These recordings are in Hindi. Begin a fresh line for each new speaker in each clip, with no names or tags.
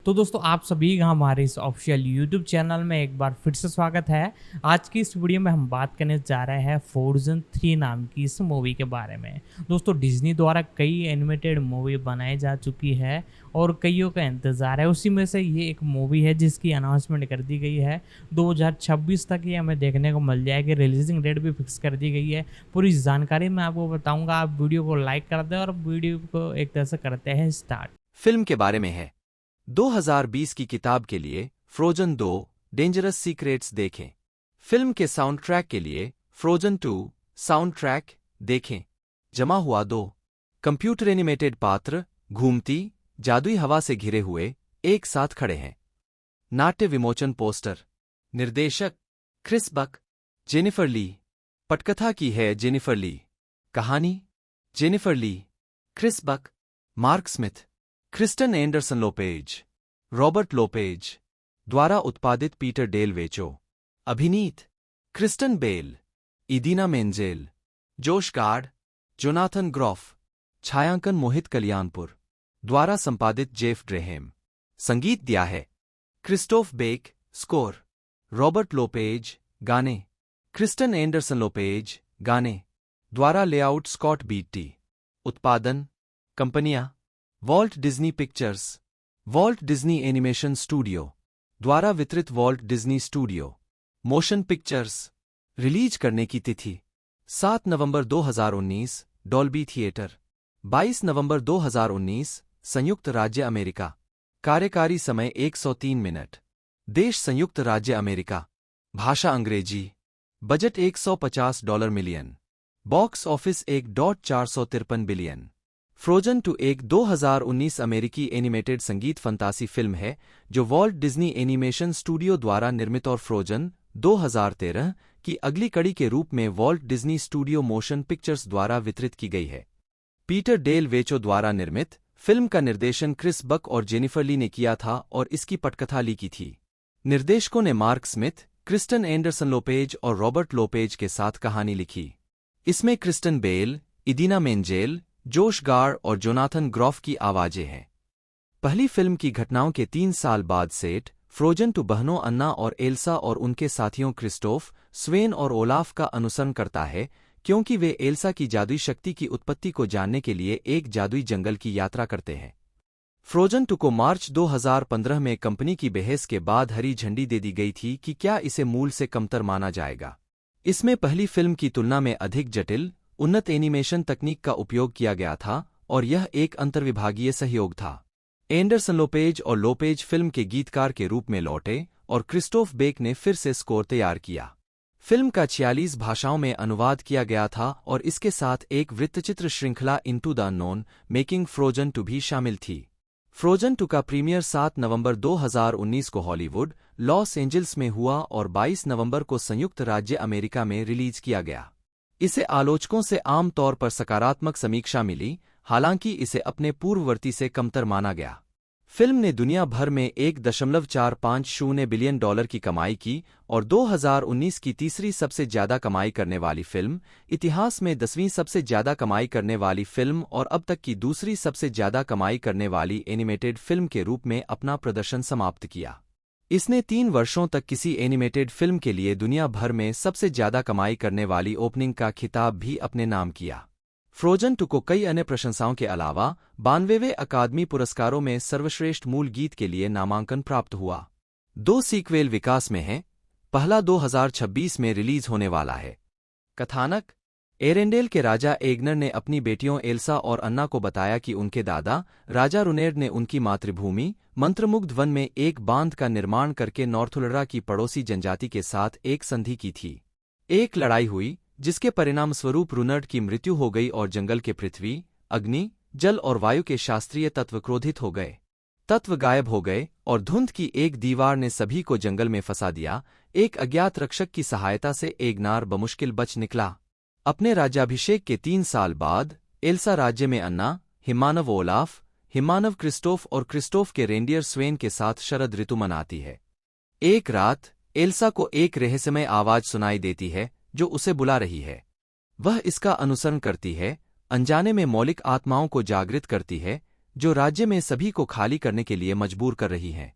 तो दोस्तों आप सभी का हमारे इस ऑफिशियल यूट्यूब चैनल में एक बार फिर से स्वागत है। आज की इस वीडियो में हम बात करने जा रहे हैं फ्रोजन 3 नाम की इस मूवी के बारे में। दोस्तों डिज्नी द्वारा कई एनिमेटेड मूवी बनाई जा चुकी है और कईयों का इंतज़ार है। उसी में से ये एक मूवी है जिसकी अनाउंसमेंट कर दी गई है। 2026 तक ये हमें देखने को मिल जाएगी। रिलीजिंग डेट भी फिक्स कर दी गई है। पूरी जानकारी मैं आपको बताऊँगा। आप वीडियो को लाइक कर दें और वीडियो को एक तरह से करते हैं स्टार्ट।
फिल्म के बारे में है। 2020 की किताब के लिए फ्रोजन 2 डेंजरस सीक्रेट्स देखें। फिल्म के साउंड ट्रैक के लिए फ्रोजन 2 साउंड ट्रैक देखें। जमा हुआ 2 कंप्यूटर एनिमेटेड पात्र घूमती जादुई हवा से घिरे हुए एक साथ खड़े हैं। नाट्य विमोचन पोस्टर। निर्देशक क्रिस बक। जेनिफर ली। पटकथा की है जेनिफर ली। कहानी Jennifer Lee, Chris Buck, Mark Smith, Kristen Anderson Lopez, Robert Lopez द्वारा उत्पादित पीटर डेल वेचो। अभिनीत Kristen Bell, Idina Menzel, Josh Gad, Jonathan Groff. छायांकन मोहित कल्याणपुर द्वारा संपादित जेफ ड्रेहेम। संगीत दिया है Christophe Beck. Score Robert Lopez. गाने क्रिस्टन एंडरसन लोपेज। गाने द्वारा लेआउट स्कॉट बीटी। उत्पादन कंपनियां Walt Disney Pictures, Walt Disney animation Studio द्वारा वितरित Walt Disney Studio Motion Pictures. Release करने की तिथि 7 नवंबर 2019 डॉल्बी थिएटर, 22 नवंबर 2019 संयुक्त राज्य अमेरिका। कार्यकारी समय 103 मिनट। देश संयुक्त राज्य अमेरिका। भाषा अंग्रेजी। Budget $150 million. Box office 1.453 billion. Frozen 2 एक 2019 अमेरिकी एनिमेटेड संगीत फंतासी फिल्म है जो वॉल्ट डिज्नी एनिमेशन स्टूडियो द्वारा निर्मित और फ्रोजन 2013 की अगली कड़ी के रूप में vault Disney Studio Motion pictures द्वारा वितरित की गई है। पीटर डेल वेचो द्वारा निर्मित फिल्म का निर्देशन क्रिस बक और जेनिफर ली ने किया था और इसकी पटकथा ली की थी। निर्देशकों ने Mark Smith, Kristen Anderson Lopez और रॉबर्ट लोपेज के साथ कहानी लिखी। इसमें Kristen Bell, Idina Menzel, Josh Gad और जोनाथन ग्रॉफ की आवाजें हैं। पहली फिल्म की घटनाओं के 3 साल बाद सेट फ्रोजन 2 बहनों अन्ना और एल्सा और उनके साथियों क्रिस्टोफ, स्वेन और ओलाफ का अनुसरण करता है क्योंकि वे एल्सा की जादुई शक्ति की उत्पत्ति को जानने के लिए एक जादुई जंगल की यात्रा करते हैं। फ्रोजन 2 को मार्च 2015 में कंपनी की बहस के बाद हरी झंडी दे दी गई थी कि क्या इसे मूल से कमतर माना जाएगा। इसमें पहली फिल्म की तुलना में अधिक जटिल, उन्नत एनिमेशन तकनीक का उपयोग किया गया था और यह एक अंतर्विभागीय सहयोग था। एंडरसन लोपेज और लोपेज फिल्म के गीतकार के रूप में लौटे और क्रिस्टोफ बेक ने फिर से स्कोर तैयार किया। फिल्म का 46 भाषाओं में अनुवाद किया गया था और इसके साथ एक वृत्तचित्र श्रृंखला into the unknown making frozen 2 भी शामिल थी। फ्रोजन 2 का प्रीमियर 7 नवंबर 2019 को हॉलीवुड, लॉस एंजल्स में हुआ और 22 नवंबर को संयुक्त राज्य अमेरिका में रिलीज किया गया। इसे आलोचकों से आम तौर पर सकारात्मक समीक्षा मिली, हालांकि इसे अपने पूर्ववर्ती से कमतर माना गया। फिल्म ने दुनिया भर में $1.450 बिलियन की कमाई की और 2019 की तीसरी सबसे ज्यादा कमाई करने वाली फिल्म, इतिहास में 10वीं सबसे ज्यादा कमाई करने वाली फिल्म और अब तक की दूसरी सबसे ज्यादा कमाई करने वाली एनिमेटेड फिल्म के रूप में अपना प्रदर्शन समाप्त किया। इसने 3 वर्षों तक किसी एनिमेटेड फिल्म के लिए दुनिया भर में सबसे ज्यादा कमाई करने वाली ओपनिंग का खिताब भी अपने नाम किया। फ्रोजन 2 को कई अन्य प्रशंसाओं के अलावा 92वें अकादमी पुरस्कारों में सर्वश्रेष्ठ मूल गीत के लिए नामांकन प्राप्त हुआ। 2 सीक्वेल विकास में हैं। पहला 2026 में रिलीज होने वाला है। कथानक एरेंडेल के राजा एग्नर ने अपनी बेटियों एल्सा और अन्ना को बताया कि उनके दादा राजा रुनेर ने उनकी मातृभूमि मंत्रमुग्ध वन में एक बांध का निर्माण करके नॉर्थुलरा की पड़ोसी जनजाति के साथ एक संधि की थी। एक लड़ाई हुई जिसके परिणामस्वरूप रुनर्ड की मृत्यु हो गई और जंगल के पृथ्वी, अग्नि, जल और वायु के शास्त्रीय तत्व क्रोधित हो गए। तत्व गायब हो गए और धुंध की एक दीवार ने सभी को जंगल में फंसा दिया। एक अज्ञात रक्षक की सहायता से एग्नार बमुश्किल बच निकला। अपने राज्याभिषेक के 3 साल बाद एल्सा राज्य में अन्ना, हिमानव ओलाफ, हिमानव क्रिस्टोफ और क्रिस्टोफ के रेंडियर स्वेन के साथ शरद ऋतु मनाती है। एक रात एल्सा को एक रहस्यमय आवाज सुनाई देती है जो उसे बुला रही है। वह इसका अनुसरण करती है, अनजाने में मौलिक आत्माओं को जागृत करती है, जो राज्य में सभी को खाली करने के लिए मजबूर कर रही हैं।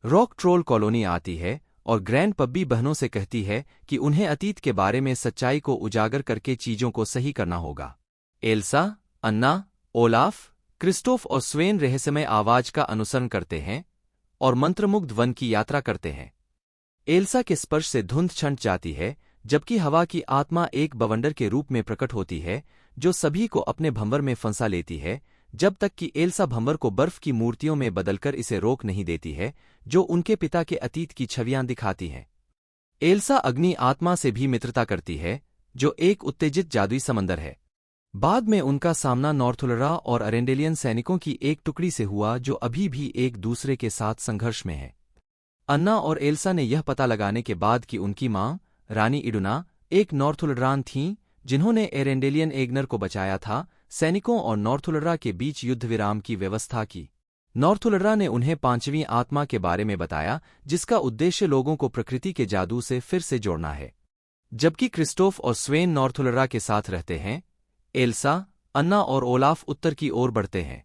रॉक ट्रोल कॉलोनी आती है और ग्रैंड पब्बी बहनों से कहती है कि उन्हें अतीत के बारे में सच्चाई को उजागर करके चीजों को सही करना होगा। एल्सा, अन्ना, ओलाफ, क्रिस्टोफ और स्वेन रहस्यमय आवाज का अनुसरण करते हैं और मंत्रमुग्ध वन की यात्रा करते हैं। एल्सा के स्पर्श से धुंध छंट जाती है, जबकि हवा की आत्मा एक बवंडर के रूप में प्रकट होती है जो सभी को अपने भंवर में फंसा लेती है, जब तक कि एल्सा भंवर को बर्फ की मूर्तियों में बदलकर इसे रोक नहीं देती है जो उनके पिता के अतीत की छवियां दिखाती हैं। एल्सा अग्नि आत्मा से भी मित्रता करती है, जो एक उत्तेजित जादुई समंदर है। बाद में उनका सामना नॉर्थुलरा और अरेंडेलियन सैनिकों की एक टुकड़ी से हुआ जो अभी भी एक दूसरे के साथ संघर्ष में है। अन्ना और एल्सा ने यह पता लगाने के बाद कि उनकी मां, रानी इडुना, एक नॉर्थुलरान थीं जिन्होंने एरेंडेलियन एग्नर को बचाया था, सैनिकों और नॉर्थुलरा के बीच युद्ध विराम की व्यवस्था की। नॉर्थुलरा ने उन्हें पांचवीं आत्मा के बारे में बताया, जिसका उद्देश्य लोगों को प्रकृति के जादू से फिर से जोड़ना है। जबकि क्रिस्टोफ और स्वेन नॉर्थुलरा के साथ रहते हैं, एल्सा, अन्ना और ओलाफ उत्तर की ओर बढ़ते हैं।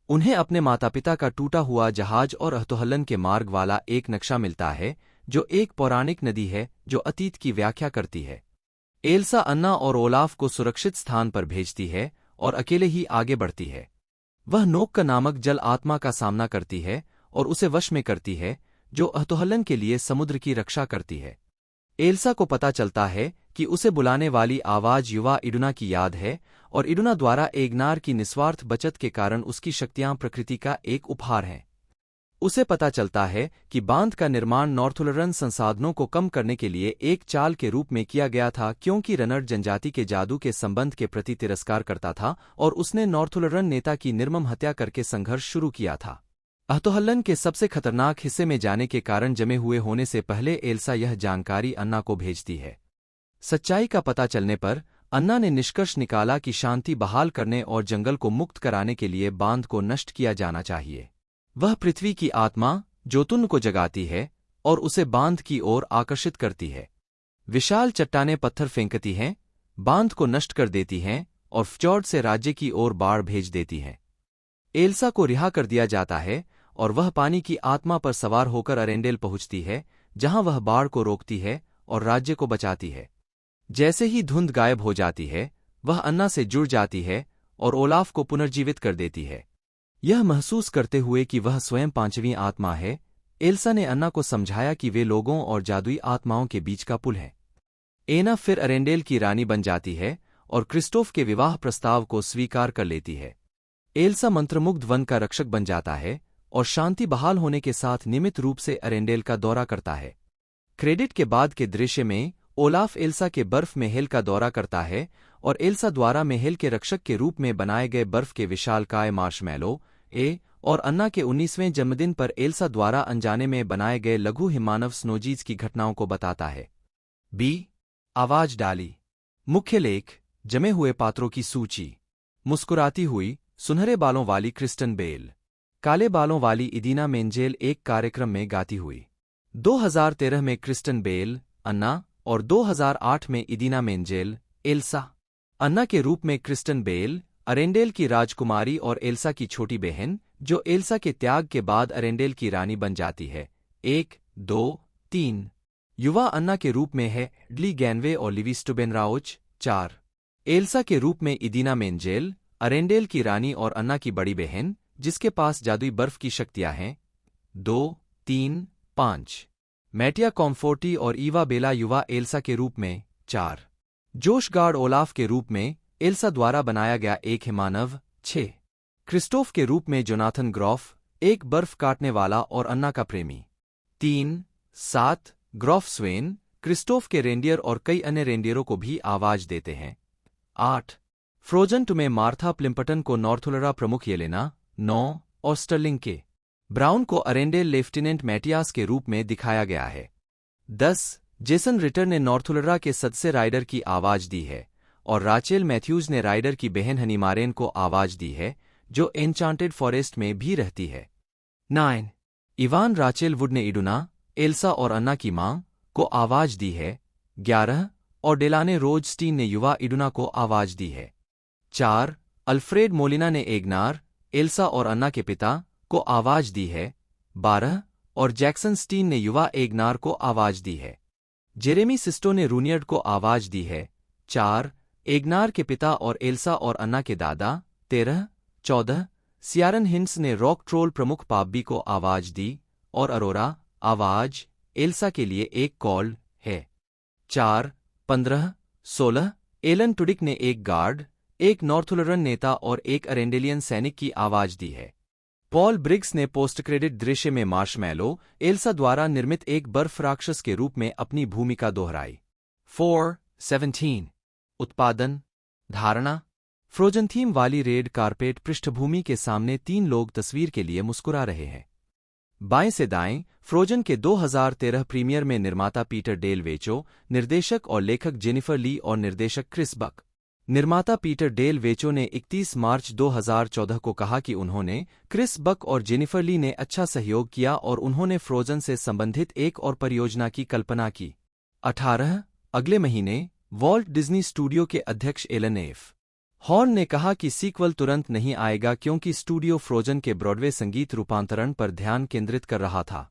उन्हें अपने माता पिता का टूटा हुआ जहाज और अहतोहल्लन के मार्ग वाला एक नक्शा मिलता है, जो एक पौराणिक नदी है जो अतीत की व्याख्या करती है। एल्सा अन्ना और ओलाफ को सुरक्षित स्थान पर भेजती है और अकेले ही आगे बढ़ती है। वह नोक्का नामक जल आत्मा का सामना करती है और उसे वश में करती है, जो अहतोहल्लन के लिए समुद्र की रक्षा करती है। एल्सा को पता चलता है कि उसे बुलाने वाली आवाज युवा इडुना की याद है और इडुना द्वारा एग्नार की निस्वार्थ बचत के कारण उसकी शक्तियां प्रकृति का एक उपहार हैं। उसे पता चलता है कि बांध का निर्माण नॉर्थुलरन संसाधनों को कम करने के लिए एक चाल के रूप में किया गया था, क्योंकि रनर जनजाति के जादू के संबंध के प्रति तिरस्कार करता था और उसने नॉर्थुलरन नेता की निर्मम हत्या करके संघर्ष शुरू किया था। अहतोहल्लन के सबसे खतरनाक हिस्से में जाने के कारण जमे हुए होने से पहले एल्सा यह जानकारी अन्ना को भेजती है। सच्चाई का पता चलने पर अन्ना ने निष्कर्ष निकाला कि शांति बहाल करने और जंगल को मुक्त कराने के लिए बांध को नष्ट किया जाना चाहिए। वह पृथ्वी की आत्मा जोतुन को जगाती है और उसे बांध की ओर आकर्षित करती है। विशाल चट्टानें पत्थर फेंकती हैं, बांध को नष्ट कर देती हैं और फ्जॉर्ड से राज्य की ओर बाढ़ भेज देती हैं। एल्सा को रिहा कर दिया जाता है और वह पानी की आत्मा पर सवार होकर अरेंडेल पहुंचती है, जहां वह बाढ़ को रोकती है और राज्य को बचाती है। जैसे ही धुंध गायब हो जाती है, वह अन्ना से जुड़ जाती है और ओलाफ को पुनर्जीवित कर देती है। यह महसूस करते हुए कि वह स्वयं पांचवीं आत्मा है, एल्सा ने अन्ना को समझाया कि वे लोगों और जादुई आत्माओं के बीच का पुल है। एना फिर अरेंडेल की रानी बन जाती है और क्रिस्टोफ के विवाह प्रस्ताव को स्वीकार कर लेती है। एल्सा मंत्रमुग्ध वन का रक्षक बन जाता है और शांति बहाल होने के साथ नियमित रूप से अरेंडेल का दौरा करता है। क्रेडिट के बाद के दृश्य में ओलाफ एल्सा के बर्फ महल का दौरा करता है और एल्सा द्वारा महल के रक्षक के रूप में बनाए गए बर्फ के विशालकाय मार्शमैलो और अन्ना के 19वें जन्मदिन पर एल्सा द्वारा अनजाने में बनाए गए लघु हिमानव स्नोजीज की घटनाओं को बताता है। आवाज डाली। मुख्य लेख, जमे हुए पात्रों की सूची। मुस्कुराती हुई, सुनहरे बालों वाली क्रिस्टन बेल, काले बालों वाली इदीना मेंजेल एक कार्यक्रम में गाती हुई। 2013 में क्रिस्टन बेल, अन्ना और 2008 में इदीना मेंजेल, एल्सा। अन्ना के रूप में क्रिस्टन बेल, अरेंडेल की राजकुमारी और एल्सा की छोटी बहन, जो एल्सा के त्याग के बाद अरेंडेल की रानी बन जाती है। 1, 2, 3। युवा अन्ना के रूप में है ड्ली गैनवे और लिवी स्टुबेनराउच। 4। एल्सा के रूप में इदीना मेंजेल, अरेंडेल की रानी और अन्ना की बड़ी बहन, जिसके पास जादुई बर्फ की शक्तियां हैं। 2, 3, 5। मैटिया कॉम्फोर्टी और ईवा बेला युवा एल्सा के रूप में। 4। जोश गार्ड ओलाफ के रूप में एल्सा द्वारा बनाया गया एक हिमानव। 6। क्रिस्टोफ के रूप में जोनाथन ग्रॉफ, एक बर्फ काटने वाला और अन्ना का प्रेमी। 3, 7। ग्रॉफ स्वेन, क्रिस्टोफ के रेंडियर और कई अन्य रेंडियरों को भी आवाज देते हैं। 8। फ्रोजन 2 में मार्था प्लिम्पटन को नॉर्थुलरा प्रमुख येलेना। 9। और स्टर्लिंग के ब्राउन को अरेंडेल लेफ्टिनेंट मैटियास के रूप में दिखाया गया है। 10। जेसन रिटर ने नॉर्थुलरा के सदस्य राइडर की आवाज दी है और राचेल मैथ्यूज ने राइडर की बहन हनीमारेन को आवाज दी है, जो एन्चांटेड फॉरेस्ट में भी रहती है। 9। इवान राचेल वुड ने इडुना, एल्सा और अन्ना की मां को आवाज दी है। 11। और डेलाने रोजस्टीन ने युवा इडुना को आवाज दी है। 4। अल्फ्रेड मोलिना ने एग्नार, एल्सा और अन्ना के पिता को आवाज दी है। 12 और जैक्सन स्टीन ने युवा एग्नार को आवाज दी है। जेरेमी सिस्टो ने रूनियर्ड को आवाज दी है। 4 एग्नार के पिता और एल्सा और अन्ना के दादा। 13 14 सियारन हिंट्स ने रॉक ट्रोल प्रमुख पाब्बी को आवाज दी और अरोरा आवाज एल्सा के लिए एक कॉल है। 4 15 16 एलन टुडिक ने एक गार्ड, एक नॉर्थुलरन नेता और एक अरेंडेलियन सैनिक की आवाज दी है। पॉल ब्रिग्स ने पोस्ट क्रेडिट दृश्य में मार्शमैलो एल्सा द्वारा निर्मित एक बर्फ राक्षस के रूप में अपनी भूमिका दोहराई। 4:17 उत्पादन धारणा फ्रोजन थीम वाली रेड कारपेट पृष्ठभूमि के सामने 3 लोग तस्वीर के लिए मुस्कुरा रहे हैं। बाएं से दाएं फ्रोजन के 2013 प्रीमियर में निर्माता पीटर डेल वेचो, निर्देशक और लेखक जेनिफर ली और निर्देशक क्रिस बक। निर्माता पीटर डेल वेचो ने 31 मार्च 2014 को कहा कि उन्होंने क्रिस बक और जेनिफर ली ने अच्छा सहयोग किया और उन्होंने फ्रोजन से संबंधित एक और परियोजना की कल्पना की। 18 अगले महीने वॉल्ट डिज्नी स्टूडियो के अध्यक्ष एलन एफ. हॉर्न ने कहा कि सीक्वल तुरंत नहीं आएगा क्योंकि स्टूडियो फ्रोजन के ब्रॉडवे संगीत रूपांतरण पर ध्यान केंद्रित कर रहा था।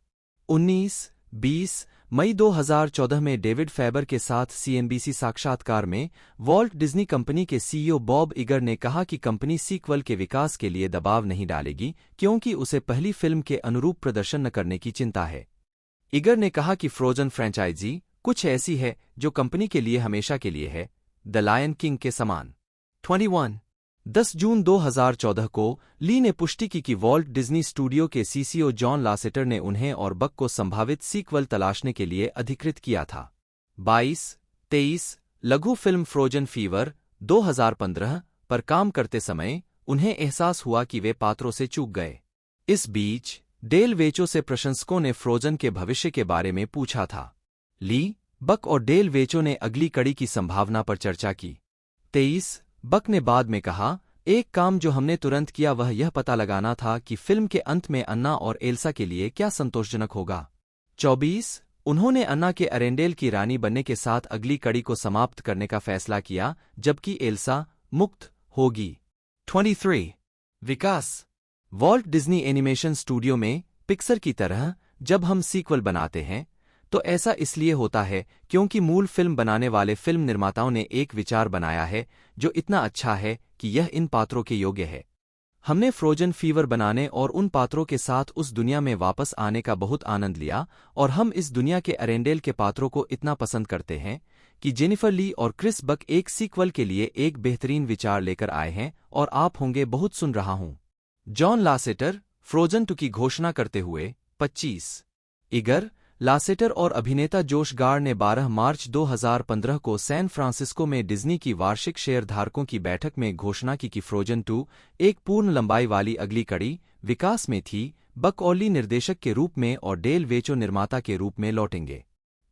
19-20 मई 2014 में डेविड फैबर के साथ सीएनबीसी साक्षात्कार में वॉल्ट डिज्नी कंपनी के सीईओ बॉब इगर ने कहा कि कंपनी सीक्वल के विकास के लिए दबाव नहीं डालेगी क्योंकि उसे पहली फिल्म के अनुरूप प्रदर्शन न करने की चिंता है। इगर ने कहा कि फ्रोजन फ्रैंचाइजी कुछ ऐसी है जो कंपनी के लिए हमेशा के लिए है, द लायन किंग के समान। 10 जून 2014 को ली ने पुष्टि की कि वॉल्ट डिज्नी स्टूडियो के सीसीओ जॉन लासेटर ने उन्हें और बक को संभावित सीक्वल तलाशने के लिए अधिकृत किया था। 22-23 लघु फिल्म फ्रोजन फीवर 2015 पर काम करते समय उन्हें एहसास हुआ कि वे पात्रों से चूक गए। इस बीच डेल वेचो से प्रशंसकों ने फ्रोजन के भविष्य के बारे में पूछा था। ली, बक और डेल वेचो ने अगली कड़ी की संभावना पर चर्चा की। 23 बक ने बाद में कहा, एक काम जो हमने तुरंत किया वह यह पता लगाना था कि फिल्म के अंत में अन्ना और एल्सा के लिए क्या संतोषजनक होगा। 24 उन्होंने अन्ना के अरेंडेल की रानी बनने के साथ अगली कड़ी को समाप्त करने का फैसला किया जबकि एल्सा मुक्त होगी। 23 विकास वॉल्ट डिज्नी एनिमेशन स्टूडियो में पिक्सर की तरह जब हम सीक्वल बनाते हैं तो ऐसा इसलिए होता है क्योंकि मूल फिल्म बनाने वाले फिल्म निर्माताओं ने एक विचार बनाया है जो इतना अच्छा है कि यह इन पात्रों के योग्य है। हमने फ्रोजन फीवर बनाने और उन पात्रों के साथ उस दुनिया में वापस आने का बहुत आनंद लिया और हम इस दुनिया के अरेंडेल के पात्रों को इतना पसंद करते हैं कि जेनिफर ली और क्रिस बक एक सीक्वल के लिए एक बेहतरीन विचार लेकर आए हैं और आप होंगे बहुत सुन रहा हूं। जॉन लासेटर फ्रोजन 2 की घोषणा करते हुए 25 इगर लासेटर और अभिनेता जोश गार्ड ने 12 मार्च 2015 को सैन फ्रांसिस्को में डिज्नी की वार्षिक शेयरधारकों की बैठक में घोषणा की कि फ्रोजन 2 एक पूर्ण लंबाई वाली अगली कड़ी विकास में थी। बक और ली निर्देशक के रूप में और डेल वेचो निर्माता के रूप में लौटेंगे।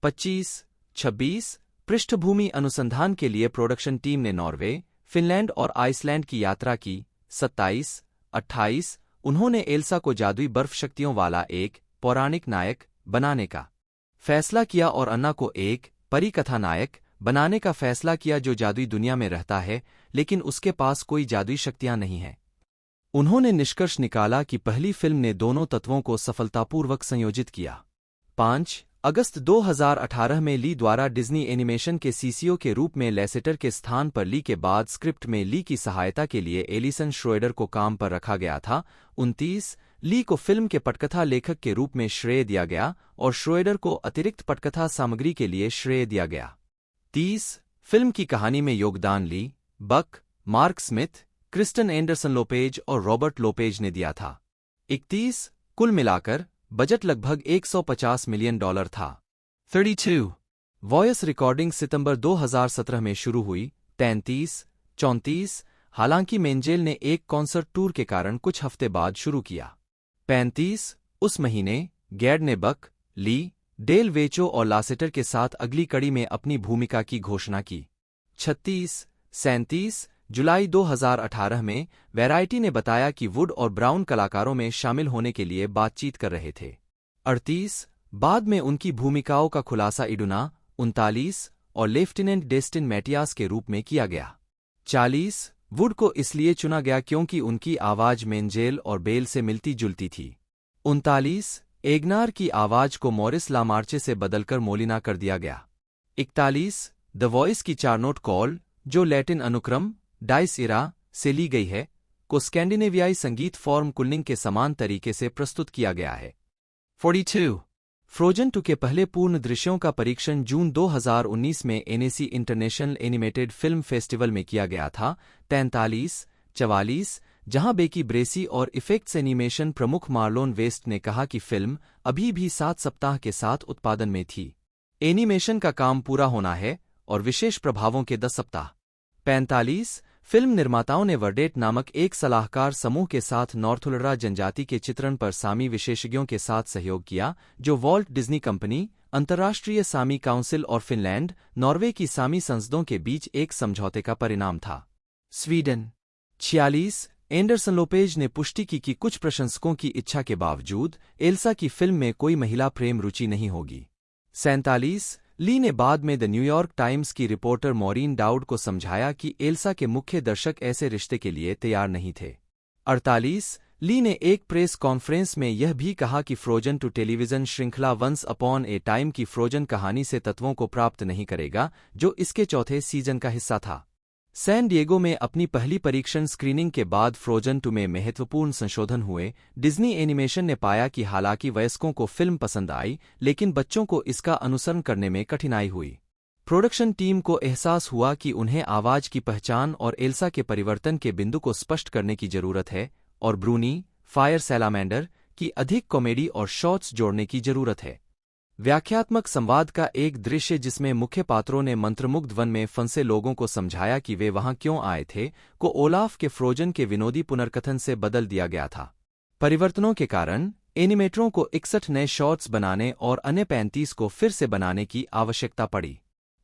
25-26 पृष्ठभूमि अनुसंधान के लिए प्रोडक्शन टीम ने नॉर्वे, फिनलैंड और आइसलैंड की यात्रा की। 27-28 उन्होंने एल्सा को जादुई बर्फ शक्तियों वाला एक पौराणिक नायक बनाने का फैसला किया और अन्ना को एक परिकथा नायक बनाने का फैसला किया जो जादुई दुनिया में रहता है लेकिन उसके पास कोई जादुई शक्तियां नहीं हैं। उन्होंने निष्कर्ष निकाला कि पहली फिल्म ने दोनों तत्वों को सफलतापूर्वक संयोजित किया। 5 अगस्त 2018 में ली द्वारा डिज्नी एनिमेशन के सीसीओ के रूप में लैसेटर के स्थान पर ली के बाद स्क्रिप्ट में ली की सहायता के लिए एलिसन श्रोएडर को काम पर रखा गया था। 29 ली को फिल्म के पटकथा लेखक के रूप में श्रेय दिया गया और श्रोएडर को अतिरिक्त पटकथा सामग्री के लिए श्रेय दिया गया। 30 फिल्म की कहानी में योगदान Lee, Buck, Mark Smith, Kristen Anderson Lopez और रॉबर्ट लोपेज ने दिया था। 31 कुल मिलाकर बजट लगभग $150 मिलियन था। 32 वॉयस रिकॉर्डिंग सितंबर 2017 में शुरू हुई। 33-34 हालांकि मेंजेल ने एक कॉन्सर्ट टूर के कारण कुछ हफ्ते बाद शुरू किया। 35 उस महीने गैड ने बक, ली, डेल वेचो और लासेटर के साथ अगली कड़ी में अपनी भूमिका की घोषणा की। 36-37 जुलाई 2018 में वैरायटी ने बताया कि वुड और ब्राउन कलाकारों में शामिल होने के लिए बातचीत कर रहे थे। 38 बाद में उनकी भूमिकाओं का खुलासा इडुना 39 और लेफ्टिनेंट डेस्टिन मैटियास के रूप में किया गया। 40 वुड को इसलिए चुना गया क्योंकि उनकी आवाज मेंजेल और बेल से मिलती जुलती थी। 39 एगनार की आवाज को मॉरिस लामार्चे से बदलकर मोलिना कर दिया गया। 41 द वॉइस की 4 नोट कॉल, जो लैटिन अनुक्रम डाइस इरा से ली गई है, को स्कैंडिनेवियाई संगीत फॉर्म कुलिंग के समान तरीके से प्रस्तुत किया गया है। 42 फ्रोजन 2 के पहले पूर्ण दृश्यों का परीक्षण जून 2019 में NAC international animated film festival में किया गया था। 43 44 जहां बेकी ब्रेसी और इफेक्ट्स एनिमेशन प्रमुख मार्लोन वेस्ट ने कहा कि फिल्म अभी भी 7 सप्ताह के साथ उत्पादन में थी। एनिमेशन का काम पूरा होना है और विशेष प्रभावों के 10 सप्ताह। 45 फिल्म निर्माताओं ने वर्डेट नामक एक सलाहकार समूह के साथ नॉर्थुलरा जनजाति के चित्रण पर सामी विशेषज्ञों के साथ सहयोग किया, जो वॉल्ट डिज्नी कंपनी, अंतर्राष्ट्रीय सामी काउंसिल और फिनलैंड, नॉर्वे की सामी संसदों के बीच एक समझौते का परिणाम था। स्वीडन 46 एंडरसन लोपेज ने पुष्टि की कि कुछ प्रशंसकों की इच्छा के बावजूद एल्सा की फिल्म में कोई महिला प्रेम रुचि नहीं होगी। 47 ली ने बाद में द न्यूयॉर्क टाइम्स की रिपोर्टर मॉरीन डाउड को समझाया कि एल्सा के मुख्य दर्शक ऐसे रिश्ते के लिए तैयार नहीं थे। 48 ली ने एक प्रेस कॉन्फ्रेंस में यह भी कहा कि फ्रोजन 2 टेलीविजन श्रृंखला वंस अपॉन ए टाइम की फ्रोजन कहानी से तत्वों को प्राप्त नहीं करेगा, जो इसके चौथे सीजन का हिस्सा था। सैन डिएगो में अपनी पहली परीक्षण स्क्रीनिंग के बाद फ्रोजन 2 में महत्वपूर्ण संशोधन हुए। डिज्नी एनिमेशन ने पाया कि हालांकि वयस्कों को फिल्म पसंद आई, लेकिन बच्चों को इसका अनुसरण करने में कठिनाई हुई। प्रोडक्शन टीम को एहसास हुआ कि उन्हें आवाज की पहचान और एल्सा के परिवर्तन के बिंदु को स्पष्ट करने की जरूरत है, और ब्रूनी फायर सैलामेंडर की अधिक कॉमेडी और शॉट्स जोड़ने की जरूरत है। व्याख्यात्मक संवाद का एक दृश्य जिसमें मुख्य पात्रों ने मंत्रमुग्ध वन में फंसे लोगों को समझाया कि वे वहां क्यों आए थे, को ओलाफ के फ्रोजन के विनोदी पुनर्कथन से बदल दिया गया था। परिवर्तनों के कारण एनिमेटरों को 61 नए शॉट्स बनाने और अन्य 35 को फिर से बनाने की आवश्यकता पड़ी।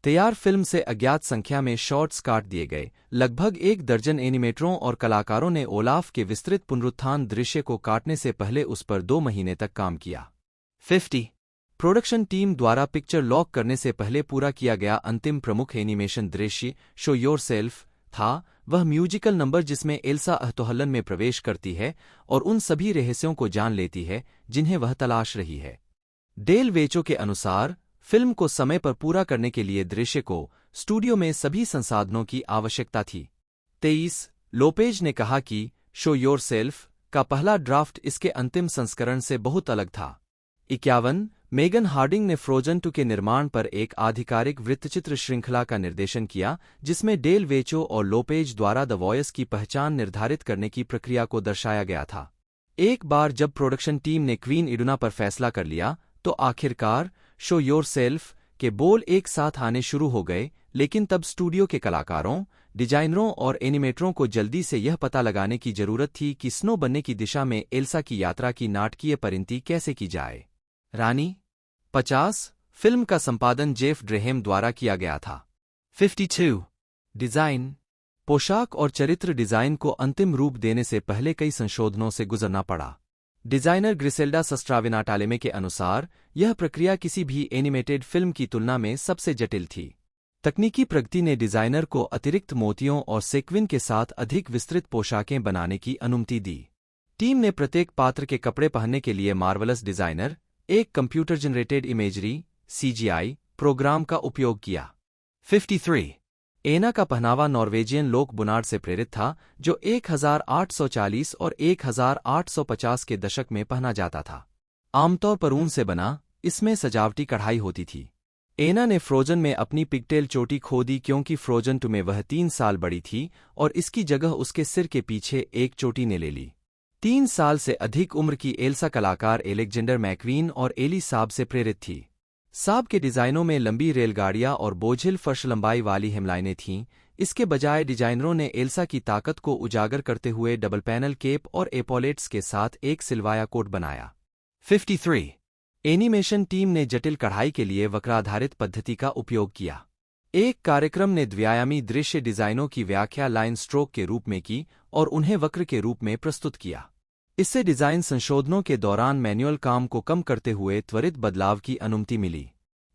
तैयार फिल्म से अज्ञात संख्या में शॉट्स काट दिए गए। लगभग 1 दर्जन एनिमेटरों और कलाकारों ने ओलाफ के विस्तृत पुनरुत्थान दृश्य को काटने से पहले उस पर 2 महीने तक काम किया। 50 प्रोडक्शन टीम द्वारा पिक्चर लॉक करने से पहले पूरा किया गया अंतिम प्रमुख एनिमेशन दृश्य शो योरसेल्फ था। वह म्यूजिकल नंबर जिसमें एल्सा अहतोहलन में प्रवेश करती है और उन सभी रहस्यों को जान लेती है जिन्हें वह तलाश रही है। डेल वेचो के अनुसार फिल्म को समय पर पूरा करने के लिए दृश्य को स्टूडियो में सभी संसाधनों की आवश्यकता थी। 23 लोपेज ने कहा कि शो योरसेल्फ का पहला ड्राफ्ट इसके अंतिम संस्करण से बहुत अलग था। 51 मेगन हार्डिंग ने फ्रोजन 2 के निर्माण पर एक आधिकारिक वृत्तचित्र श्रृंखला का निर्देशन किया, जिसमें डेल वेचो और लोपेज द्वारा द वॉयस की पहचान निर्धारित करने की प्रक्रिया को दर्शाया गया था। एक बार जब प्रोडक्शन टीम ने क्वीन इडुना पर फैसला कर लिया, तो आखिरकार शो योरसेल्फ के बोल एक साथ आने शुरू हो गए, लेकिन तब स्टूडियो के कलाकारों, डिजाइनरों और एनिमेटरों को जल्दी से यह पता लगाने की जरूरत थी कि स्नो बनने की दिशा में एल्सा की यात्रा की नाटकीय परिणति कैसे की जाए। रानी 50 फिल्म का संपादन जेफ ड्रेहेम द्वारा किया गया था। 52 डिजाइन पोशाक और चरित्र डिजाइन को अंतिम रूप देने से पहले कई संशोधनों से गुजरना पड़ा। डिजाइनर ग्रिसेल्डा सस्ट्राविनाटालेमे के अनुसार यह प्रक्रिया किसी भी एनिमेटेड फिल्म की तुलना में सबसे जटिल थी। तकनीकी प्रगति ने डिजाइनर को अतिरिक्त मोतियों और सेक्विन के साथ अधिक विस्तृत पोशाकें बनाने की अनुमति दी। टीम ने प्रत्येक पात्र के कपड़े पहनने के लिए मार्वलस डिजाइनर, एक computer generated imagery (CGI) program का उपयोग किया। 53 एना का पहनावा नॉर्वेजियन लोक बुनाड से प्रेरित था, जो 1840 और 1850 के दशक में पहना जाता था। आमतौर पर ऊन से बना, इसमें सजावटी कढ़ाई होती थी। एना ने फ्रोजन में अपनी पिगटेल चोटी खो दी क्योंकि फ्रोजन 2 में वह 3 साल बड़ी थी और इसकी जगह उसके सिर के पीछे एक चोटी ने ले ली। 3 साल से अधिक उम्र की एल्सा कलाकार एलेक्जेंडर मैक्वीन और एली साब से प्रेरित थी। साब के डिजाइनों में लंबी रेलगाड़ियां और बोझिल फर्श लंबाई वाली हेमलाइनें थीं। इसके बजाय डिजाइनरों ने एल्सा की ताकत को उजागर करते हुए डबल पैनल केप और एपॉलेट्स के साथ एक सिल्वाया कोट बनाया। 53 एनिमेशन टीम ने जटिल कढ़ाई के लिए वक्राधारित पद्धति का उपयोग किया। एक कार्यक्रम ने द्व्यायामी दृश्य डिजाइनों की व्याख्या लाइन स्ट्रोक के रूप में की और उन्हें वक्र के रूप में प्रस्तुत किया। इससे डिजाइन संशोधनों के दौरान मैनुअल काम को कम करते हुए त्वरित बदलाव की अनुमति मिली।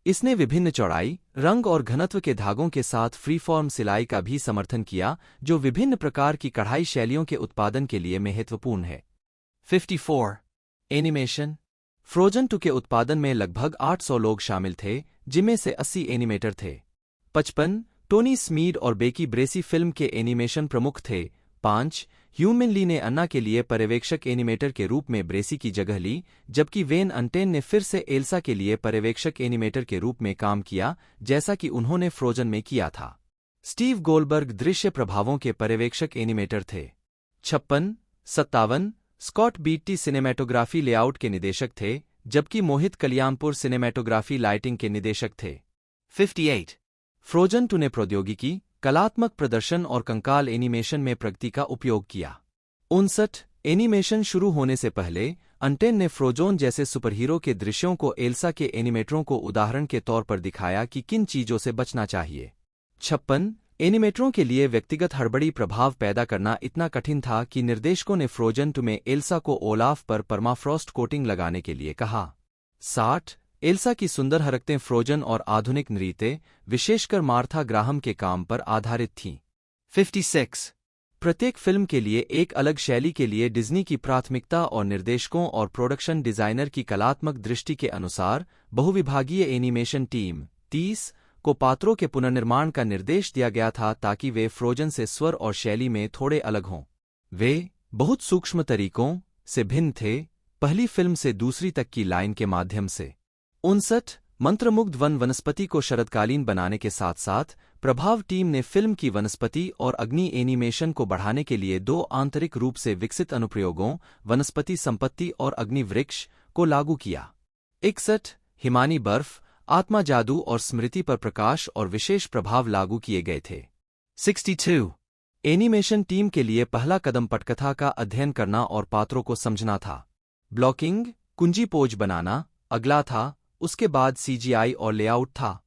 इसने विभिन्न चौड़ाई, रंग और घनत्व के धागों के साथ फ्रीफॉर्म सिलाई का भी समर्थन किया, जो विभिन्न प्रकार की कढ़ाई शैलियों के उत्पादन के लिए महत्वपूर्ण है। 54. एनिमेशन। फ्रोजन 2 के उत्पादन में लगभग 800 लोग शामिल थे, जिनमें से 80 एनिमेटर थे। 55. टोनी स्मीड और बेकी ब्रेसी फिल्म के एनिमेशन प्रमुख थे। 5. ह्यूमिन ली ने अन्ना के लिए पर्यवेक्षक एनिमेटर के रूप में ब्रेसी की जगह ली, जबकि वेन अंटेन ने फिर से एल्सा के लिए पर्यवेक्षक एनिमेटर के रूप में काम किया, जैसा कि उन्होंने फ्रोजन में किया था। स्टीव गोल्डबर्ग दृश्य प्रभावों के पर्यवेक्षक एनिमेटर थे। 56. 57. स्कॉट बीटी सिनेमैटोग्राफी लेआउट के निदेशक थे, जबकि मोहित कलियामपुर सिनेमैटोग्राफी लाइटिंग के निदेशक थे। 58. फ्रोजन 2 ने प्रौद्योगिकी, कलात्मक प्रदर्शन और कंकाल एनिमेशन में प्रगति का उपयोग किया। 59. एनिमेशन शुरू होने से पहले अंटेन ने फ्रोजोन जैसे सुपरहीरो के दृश्यों को एल्सा के एनिमेटरों को उदाहरण के तौर पर दिखाया कि किन चीजों से बचना चाहिए। 56. एनिमेटरों के लिए व्यक्तिगत हड़बड़ी प्रभाव पैदा करना इतना कठिन था कि निर्देशकों ने फ्रोजन 2 में एल्सा को ओलाफ पर परमाफ्रॉस्ट कोटिंग लगाने के लिए कहा। 60. एल्सा की सुंदर हरकतें फ्रोजन और आधुनिक नृत्य, विशेषकर मार्था ग्राहम के काम पर आधारित थीं। 56. प्रत्येक फिल्म के लिए एक अलग शैली के लिए डिज्नी की प्राथमिकता और निर्देशकों और प्रोडक्शन डिजाइनर की कलात्मक दृष्टि के अनुसार बहुविभागीय एनिमेशन टीम 30 को पात्रों के पुनर्निर्माण का निर्देश दिया गया था ताकि वे फ्रोजन से स्वर और शैली में थोड़े अलग हों। वे बहुत सूक्ष्म तरीकों से भिन्न थे, पहली फिल्म से दूसरी तक की लाइन के माध्यम से। 59. मंत्रमुग्ध वनस्पति को शरदकालीन बनाने के साथ साथ प्रभाव टीम ने फिल्म की वनस्पति और अग्नि एनिमेशन को बढ़ाने के लिए 2 आंतरिक रूप से विकसित अनुप्रयोगों, वनस्पति संपत्ति और अग्नि वृक्ष, को लागू किया। 61. हिमानी बर्फ, आत्मा जादू और स्मृति पर प्रकाश और विशेष प्रभाव लागू किए गए थे। 62. एनिमेशन टीम के लिए पहला कदम पटकथा का अध्ययन करना और पात्रों को समझना था। ब्लॉकिंग, कुंजी पोज बनाना अगला था, उसके बाद सीजीआई और लेआउट था।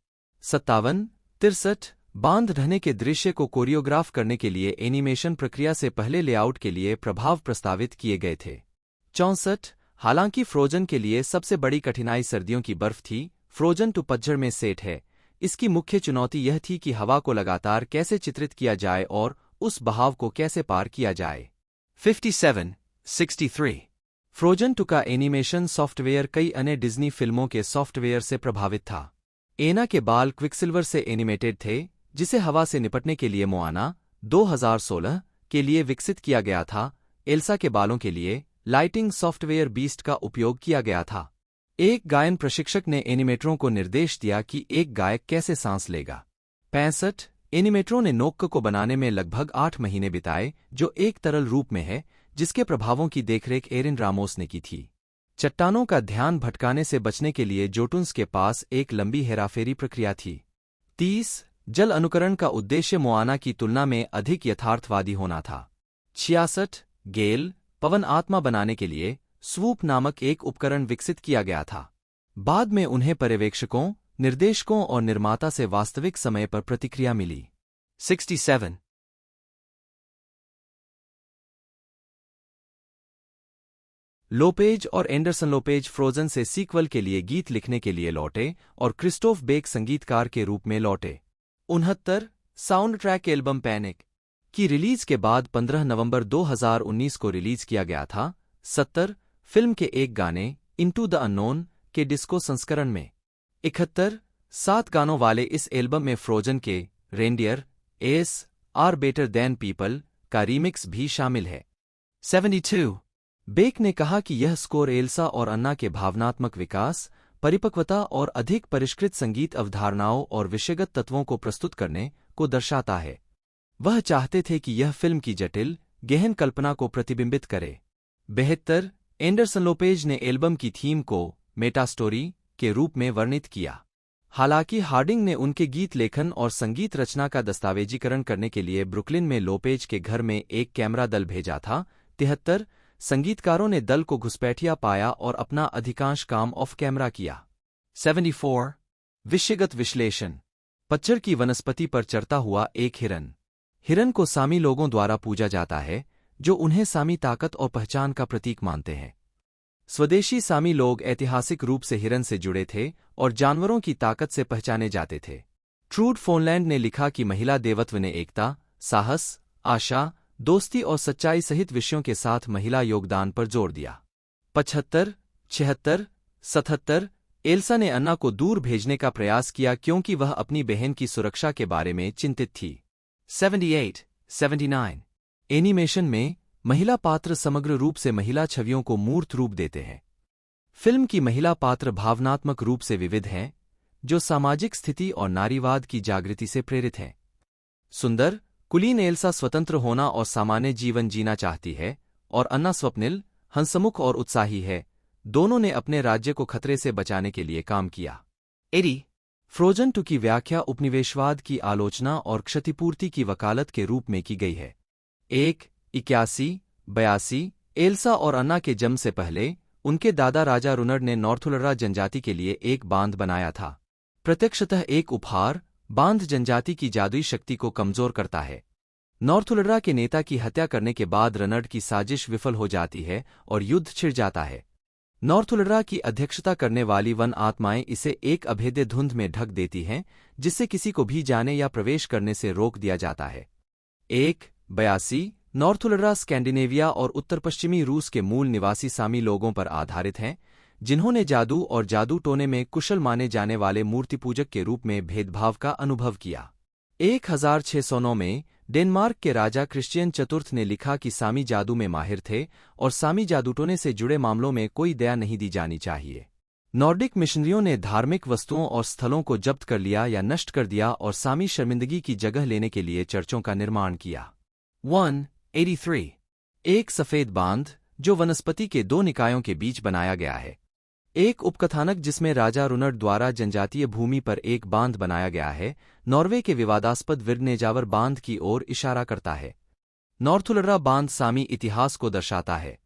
57. 63. बांध रहने के दृश्य को कोरियोग्राफ करने के लिए एनिमेशन प्रक्रिया से पहले लेआउट के लिए प्रभाव प्रस्तावित किए गए थे। 64. हालांकि फ्रोजन के लिए सबसे बड़ी कठिनाई सर्दियों की बर्फ थी, फ्रोजन 2 पतझड़ में सेट है। इसकी मुख्य चुनौती यह थी कि हवा को लगातार कैसे चित्रित किया जाए और उस बहाव को कैसे पार किया जाए। 57. 63. फ्रोजन 2 का एनिमेशन सॉफ्टवेयर कई अन्य डिज्नी फिल्मों के सॉफ्टवेयर से प्रभावित था। एना के बाल क्विकसिल्वर से एनिमेटेड थे, जिसे हवा से निपटने के लिए मोआना 2016 के लिए विकसित किया गया था। एल्सा के बालों के लिए लाइटिंग सॉफ्टवेयर बीस्ट का उपयोग किया गया था। एक गायन प्रशिक्षक ने एनिमेटरों को निर्देश दिया कि एक गायक कैसे सांस लेगा। 65. एनिमेटरों ने नोक्क को बनाने में लगभग 8 महीने बिताए, जो एक तरल रूप में है, जिसके प्रभावों की देखरेख एरिन रामोस ने की थी। चट्टानों का ध्यान भटकाने से बचने के लिए जोटुन्स के पास एक लंबी हेराफेरी प्रक्रिया थी। 30. जल अनुकरण का उद्देश्य मोआना की तुलना में अधिक यथार्थवादी होना था। 66. गेल, पवन आत्मा बनाने के लिए स्वूप नामक एक उपकरण विकसित किया गया था। बाद में उन्हें पर्यवेक्षकों, निर्देशकों और निर्माता से वास्तविक समय पर प्रतिक्रिया मिली। 67. लोपेज और एंडरसन लोपेज फ्रोजन से सीक्वल के लिए गीत लिखने के लिए लौटे और क्रिस्टोफ बेक संगीतकार के रूप में लौटे। 69. साउंड ट्रैक एल्बम पैनिक की रिलीज के बाद 15 नवंबर 2019 को रिलीज किया गया था। 70. फिल्म के एक गाने इनटू द अननोन के डिस्को संस्करण में। 71. 7 गानों वाले इस एल्बम में फ्रोजन के reindeer S R better than people का रीमिक्स भी शामिल है। 72. बेक ने कहा कि यह स्कोर एल्सा और अन्ना के भावनात्मक विकास, परिपक्वता और अधिक परिष्कृत संगीत अवधारणाओं और विषयगत तत्वों को प्रस्तुत करने को दर्शाता है। वह चाहते थे कि यह फिल्म की जटिल, गहन कल्पना को प्रतिबिंबित करे। 72. एंडरसन लोपेज ने एल्बम की थीम को मेटा स्टोरी के रूप में वर्णित किया। हालांकि हार्डिंग ने उनके गीत लेखन और संगीत रचना का दस्तावेजीकरण करने के लिए ब्रुकलिन में लोपेज के घर में एक कैमरा दल भेजा था। 73. संगीतकारों ने दल को घुसपैठिया पाया और अपना अधिकांश काम ऑफ कैमरा किया। 74. विषयगत विश्लेषण। पतझड़ की वनस्पति पर चढ़ता हुआ एक हिरन। हिरन को सामी लोगों द्वारा पूजा जाता है, जो उन्हें सामी ताकत और पहचान का प्रतीक मानते हैं। स्वदेशी सामी लोग ऐतिहासिक रूप से हिरन से जुड़े थे और जानवरों की ताकत से पहचाने जाते थे। ट्रूड फोनलैंड ने लिखा कि महिला देवत्व ने एकता, साहस, आशा, दोस्ती और सच्चाई सहित विषयों के साथ महिला योगदान पर जोर दिया। 75, 76, 77 एल्सा ने अन्ना को दूर भेजने का प्रयास किया क्योंकि वह अपनी बहन की सुरक्षा के बारे में चिंतित थी। 78, 79 एनिमेशन में महिला पात्र समग्र रूप से महिला छवियों को मूर्त रूप देते हैं। फिल्म की महिला पात्र भावनात्मक रूप से विविध हैं, जो सामाजिक स्थिति और नारीवाद की जागृति से प्रेरित हैं। सुंदर, कुलीन एल्सा स्वतंत्र होना और सामान्य जीवन जीना चाहती है, और अन्ना स्वप्निल, हंसमुख और उत्साही है। दोनों ने अपने राज्य को खतरे से बचाने के लिए काम किया। 80 फ्रोजन 2 की व्याख्या उपनिवेशवाद की आलोचना और क्षतिपूर्ति की वकालत के रूप में की गई है। 81, 82 एल्सा और अन्ना के जन्म से पहले उनके दादा राजा रुनड ने नॉर्थुलरा जनजाति के लिए एक बांध बनाया था। प्रत्यक्षतः एक उपहार, बांध जनजाति की जादुई शक्ति को कमजोर करता है। नॉर्थुलरा के नेता की हत्या करने के बाद रनड की साजिश विफल हो जाती है और युद्ध छिड़ जाता है। नॉर्थुलरा की अध्यक्षता करने वाली वन आत्माएं इसे एक अभेद्य धुंध में ढक देती हैं, जिससे किसी को भी जाने या प्रवेश करने से रोक दिया जाता है। 82 नॉर्थुलरा स्कैंडिनेविया और उत्तर पश्चिमी रूस के मूल निवासी सामी लोगों पर आधारित हैं, जिन्होंने जादू और जादू टोने में कुशल माने जाने वाले मूर्तिपूजक के रूप में भेदभाव का अनुभव किया। 1609 में डेनमार्क के राजा क्रिश्चियन चतुर्थ ने लिखा कि सामी जादू में माहिर थे और सामी जादूटोने से जुड़े मामलों में कोई दया नहीं दी जानी चाहिए। नॉर्डिक मिशनरियों ने धार्मिक वस्तुओं और स्थलों को जब्त कर लिया या नष्ट कर दिया और सामी शर्मिंदगी की जगह लेने के लिए चर्चों का निर्माण किया। 183 एक सफेद बांध, जो वनस्पति के दो निकायों के बीच बनाया गया है। एक उपकथानक जिसमें राजा रुनड द्वारा जनजातीय भूमि पर एक बांध बनाया गया है, नॉर्वे के विवादास्पद विर्नेजावर बांध की ओर इशारा करता है। नॉर्थुलरा बांध सामी इतिहास को दर्शाता है।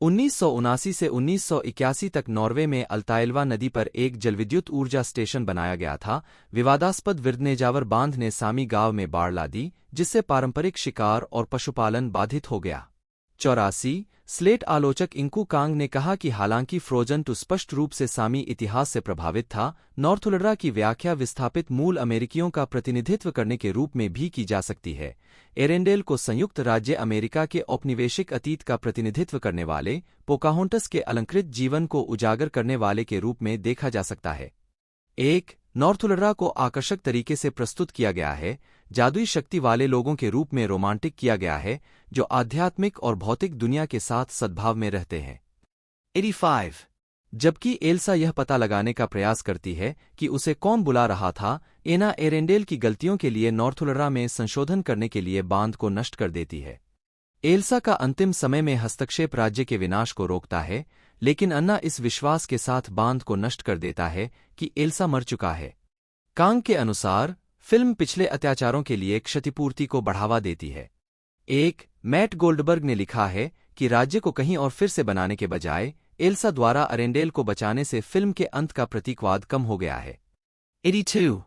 1979 से 1981 तक नॉर्वे में अल्ताइल्वा नदी पर एक जलविद्युत ऊर्जा स्टेशन बनाया गया था। विवादास्पद विर्नेजावर बांध ने सामी गांव में बाढ़ ला दी, जिससे पारंपरिक शिकार और पशुपालन बाधित हो गया। 84 स्लेट आलोचक इंकू कांग ने कहा कि हालांकि फ्रोजन 2 स्पष्ट रूप से सामी इतिहास से प्रभावित था, नॉर्थुलरा की व्याख्या विस्थापित मूल अमेरिकियों का प्रतिनिधित्व करने के रूप में भी की जा सकती है। एरेंडेल को संयुक्त राज्य अमेरिका के औपनिवेशिक अतीत का प्रतिनिधित्व करने वाले पोकाहोंटस के अलंकृत जीवन को उजागर करने वाले के रूप में देखा जा सकता है। नॉर्थुलरा को आकर्षक तरीके से प्रस्तुत किया गया है, जादुई शक्ति वाले लोगों के रूप में रोमांटिक किया गया है, जो आध्यात्मिक और भौतिक दुनिया के साथ सद्भाव में रहते हैं। 85 जबकि एल्सा यह पता लगाने का प्रयास करती है कि उसे कौन बुला रहा था, एना एरेंडेल की गलतियों के लिए नॉर्थुलरा में संशोधन करने के लिए बांध को नष्ट कर देती है। एल्सा का अंतिम समय में हस्तक्षेप राज्य के विनाश को रोकता है, लेकिन अन्ना इस विश्वास के साथ बांध को नष्ट कर देता है कि एल्सा मर चुका है। कांग के अनुसार फिल्म पिछले अत्याचारों के लिए क्षतिपूर्ति को बढ़ावा देती है। मैट गोल्डबर्ग ने लिखा है कि राज्य को कहीं और फिर से बनाने के बजाय एल्सा द्वारा अरेंडेल को बचाने से फिल्म के अंत का प्रतीकवाद कम हो गया है। 82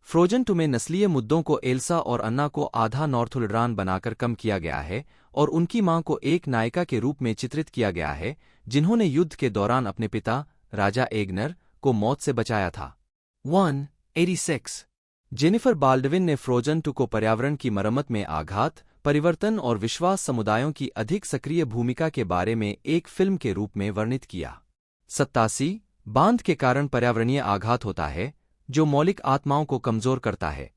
फ्रोजन 2 में नस्लीय मुद्दों को एल्सा और अन्ना को आधा नॉर्थुलरान बनाकर कम किया गया है और उनकी मां को एक नायिका के रूप में चित्रित किया गया है, जिन्होंने युद्ध के दौरान अपने पिता, राजा एगनर, को मौत से बचाया था। 186 जेनिफर बाल्डविन ने फ्रोजन 2 को पर्यावरण की मरम्मत में आघात, परिवर्तन और विश्वास समुदायों की अधिक सक्रिय भूमिका के बारे में एक फिल्म के रूप में वर्णित किया। 87 बांध के कारण पर्यावरणीय आघात होता है, जो मौलिक आत्माओं को कमजोर करता है।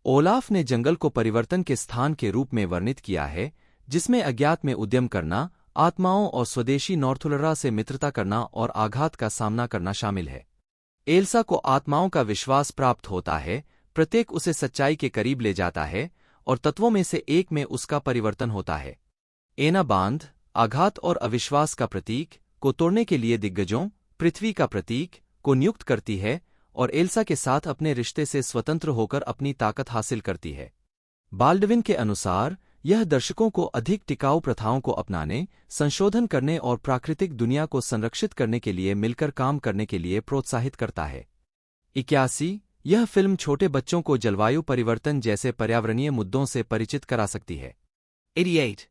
ओलाफ ने जंगल को परिवर्तन के स्थान के रूप में वर्णित किया है, जिसमें अज्ञात में उद्यम करना, आत्माओं और स्वदेशी नॉर्थुलरा से मित्रता करना और आघात का सामना करना शामिल है। एल्सा को आत्माओं का विश्वास प्राप्त होता है, प्रत्येक उसे सच्चाई के करीब ले जाता है और तत्वों में से एक में उसका परिवर्तन होता है। एना बांध, आघात और अविश्वास का प्रतीक, को तोड़ने के लिए दिग्गजों, पृथ्वी का प्रतीक, को नियुक्त करती है और एल्सा के साथ अपने रिश्ते से स्वतंत्र होकर अपनी ताकत हासिल करती है। बाल्डविन के अनुसार यह दर्शकों को अधिक टिकाऊ प्रथाओं को अपनाने, संशोधन करने और प्राकृतिक दुनिया को संरक्षित करने के लिए मिलकर काम करने के लिए प्रोत्साहित करता है। 81 यह फिल्म छोटे बच्चों को जलवायु परिवर्तन जैसे पर्यावरणीय मुद्दों से परिचित करा सकती है। 88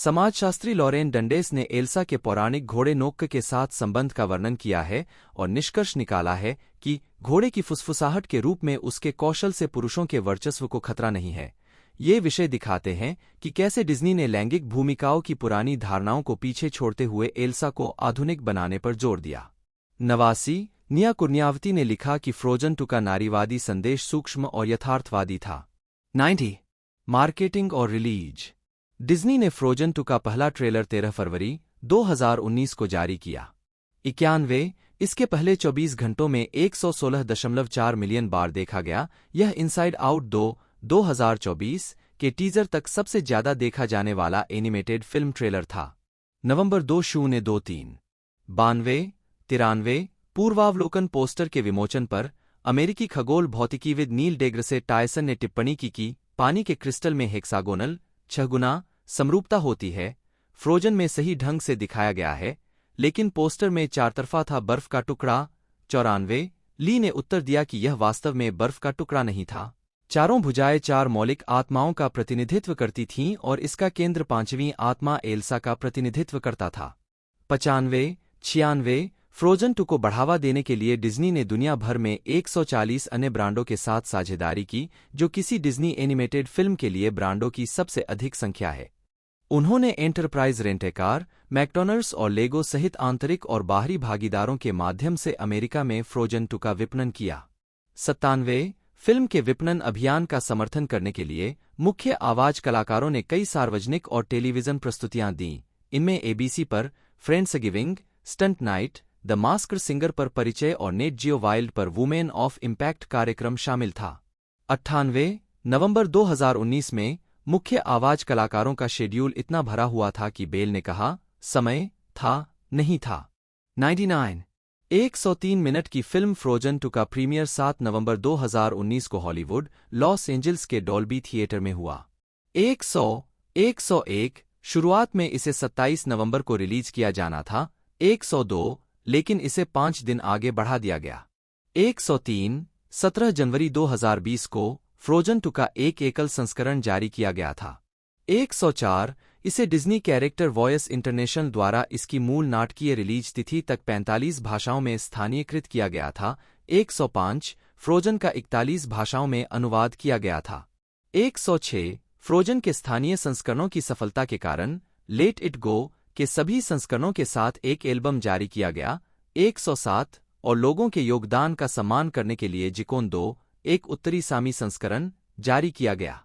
समाजशास्त्री लॉरेन डंडेस ने एल्सा के पौराणिक घोड़े नोक्क के साथ संबंध का वर्णन किया है और निष्कर्ष निकाला है कि घोड़े की फुसफुसाहट के रूप में उसके कौशल से पुरुषों के वर्चस्व को खतरा नहीं है। ये विषय दिखाते हैं कि कैसे डिज्नी ने लैंगिक भूमिकाओं की पुरानी धारणाओं को पीछे छोड़ते हुए एल्सा को आधुनिक बनाने पर जोर दिया। 89 निया कुर्नियावती ने लिखा कि फ्रोजन 2 का नारीवादी संदेश सूक्ष्म और यथार्थवादी था। 90 मार्केटिंग और रिलीज। डिज्नी ने फ्रोजन 2 का पहला ट्रेलर 13 फरवरी 2019 को जारी किया। 91 इसके पहले 24 घंटों में 116.4 मिलियन बार देखा गया। यह इनसाइड आउट 2024 के टीजर तक सबसे ज्यादा देखा जाने वाला एनिमेटेड फिल्म ट्रेलर था। नवंबर 2023 92 93 पूर्वावलोकन पोस्टर के विमोचन पर अमेरिकी खगोल भौतिकीविद नील डेग्रसे टायसन ने टिप्पणी की कि पानी के क्रिस्टल में हेक्सागोनल 6 गुना समरूपता होती है। फ्रोजन में सही ढंग से दिखाया गया है, लेकिन पोस्टर में 4 तरफा था बर्फ का टुकड़ा। 94 ली ने उत्तर दिया कि यह वास्तव में बर्फ का टुकड़ा नहीं था। चारों भुजाएं 4 मौलिक आत्माओं का प्रतिनिधित्व करती थीं और इसका केंद्र 5वीं आत्मा एल्सा का प्रतिनिधित्व करता था। 95 96 फ्रोजन 2 को बढ़ावा देने के लिए डिज्नी ने दुनिया भर में 140 अन्य ब्रांडों के साथ साझेदारी की, जो किसी डिज्नी एनिमेटेड फिल्म के लिए ब्रांडों की सबसे अधिक संख्या है। उन्होंने एंटरप्राइज रेंटेकार, मैकडॉनल्ड्स और लेगो सहित आंतरिक और बाहरी भागीदारों के माध्यम से अमेरिका में फ्रोजन 2 का विपणन किया। 97 फिल्म के विपणन अभियान का समर्थन करने के लिए मुख्य आवाज कलाकारों ने कई सार्वजनिक और टेलीविजन प्रस्तुतियां दीं। इनमें एबीसी पर Friendsgiving, stunt night, the masked singer पर परिचय और नेट जियो वाइल्ड पर वुमेन ऑफ इम्पैक्ट कार्यक्रम शामिल था। 98 नवंबर 2019 में मुख्य आवाज कलाकारों का शेड्यूल इतना भरा हुआ था कि बेल ने कहा, समय था, नहीं था। 99 103 मिनट की फिल्म फ्रोजन 2 का प्रीमियर 7 नवंबर 2019 को हॉलीवुड, लॉस एंजल्स के डॉल्बी थिएटर में हुआ। 101 शुरुआत में इसे 27 नवंबर को रिलीज किया जाना था। 102 लेकिन इसे 5 दिन आगे बढ़ा दिया गया। 103 17 जनवरी 2020 को फ्रोजन 2 का एक एकल संस्करण जारी किया गया था। 104 इसे डिज्नी कैरेक्टर वॉयस इंटरनेशनल द्वारा इसकी मूल नाटकीय रिलीज तिथि तक 45 भाषाओं में स्थानीयकृत किया गया था। 105 फ्रोजन का 41 भाषाओं में अनुवाद किया गया था। 106 फ्रोजन के स्थानीय संस्करणों की सफलता के कारण लेट इट गो के सभी संस्करणों के साथ एक एल्बम जारी किया गया। 107 और लोगों के योगदान का सम्मान करने के लिए जिकोन 2 एक उत्तरी सामी संस्करण जारी किया गया।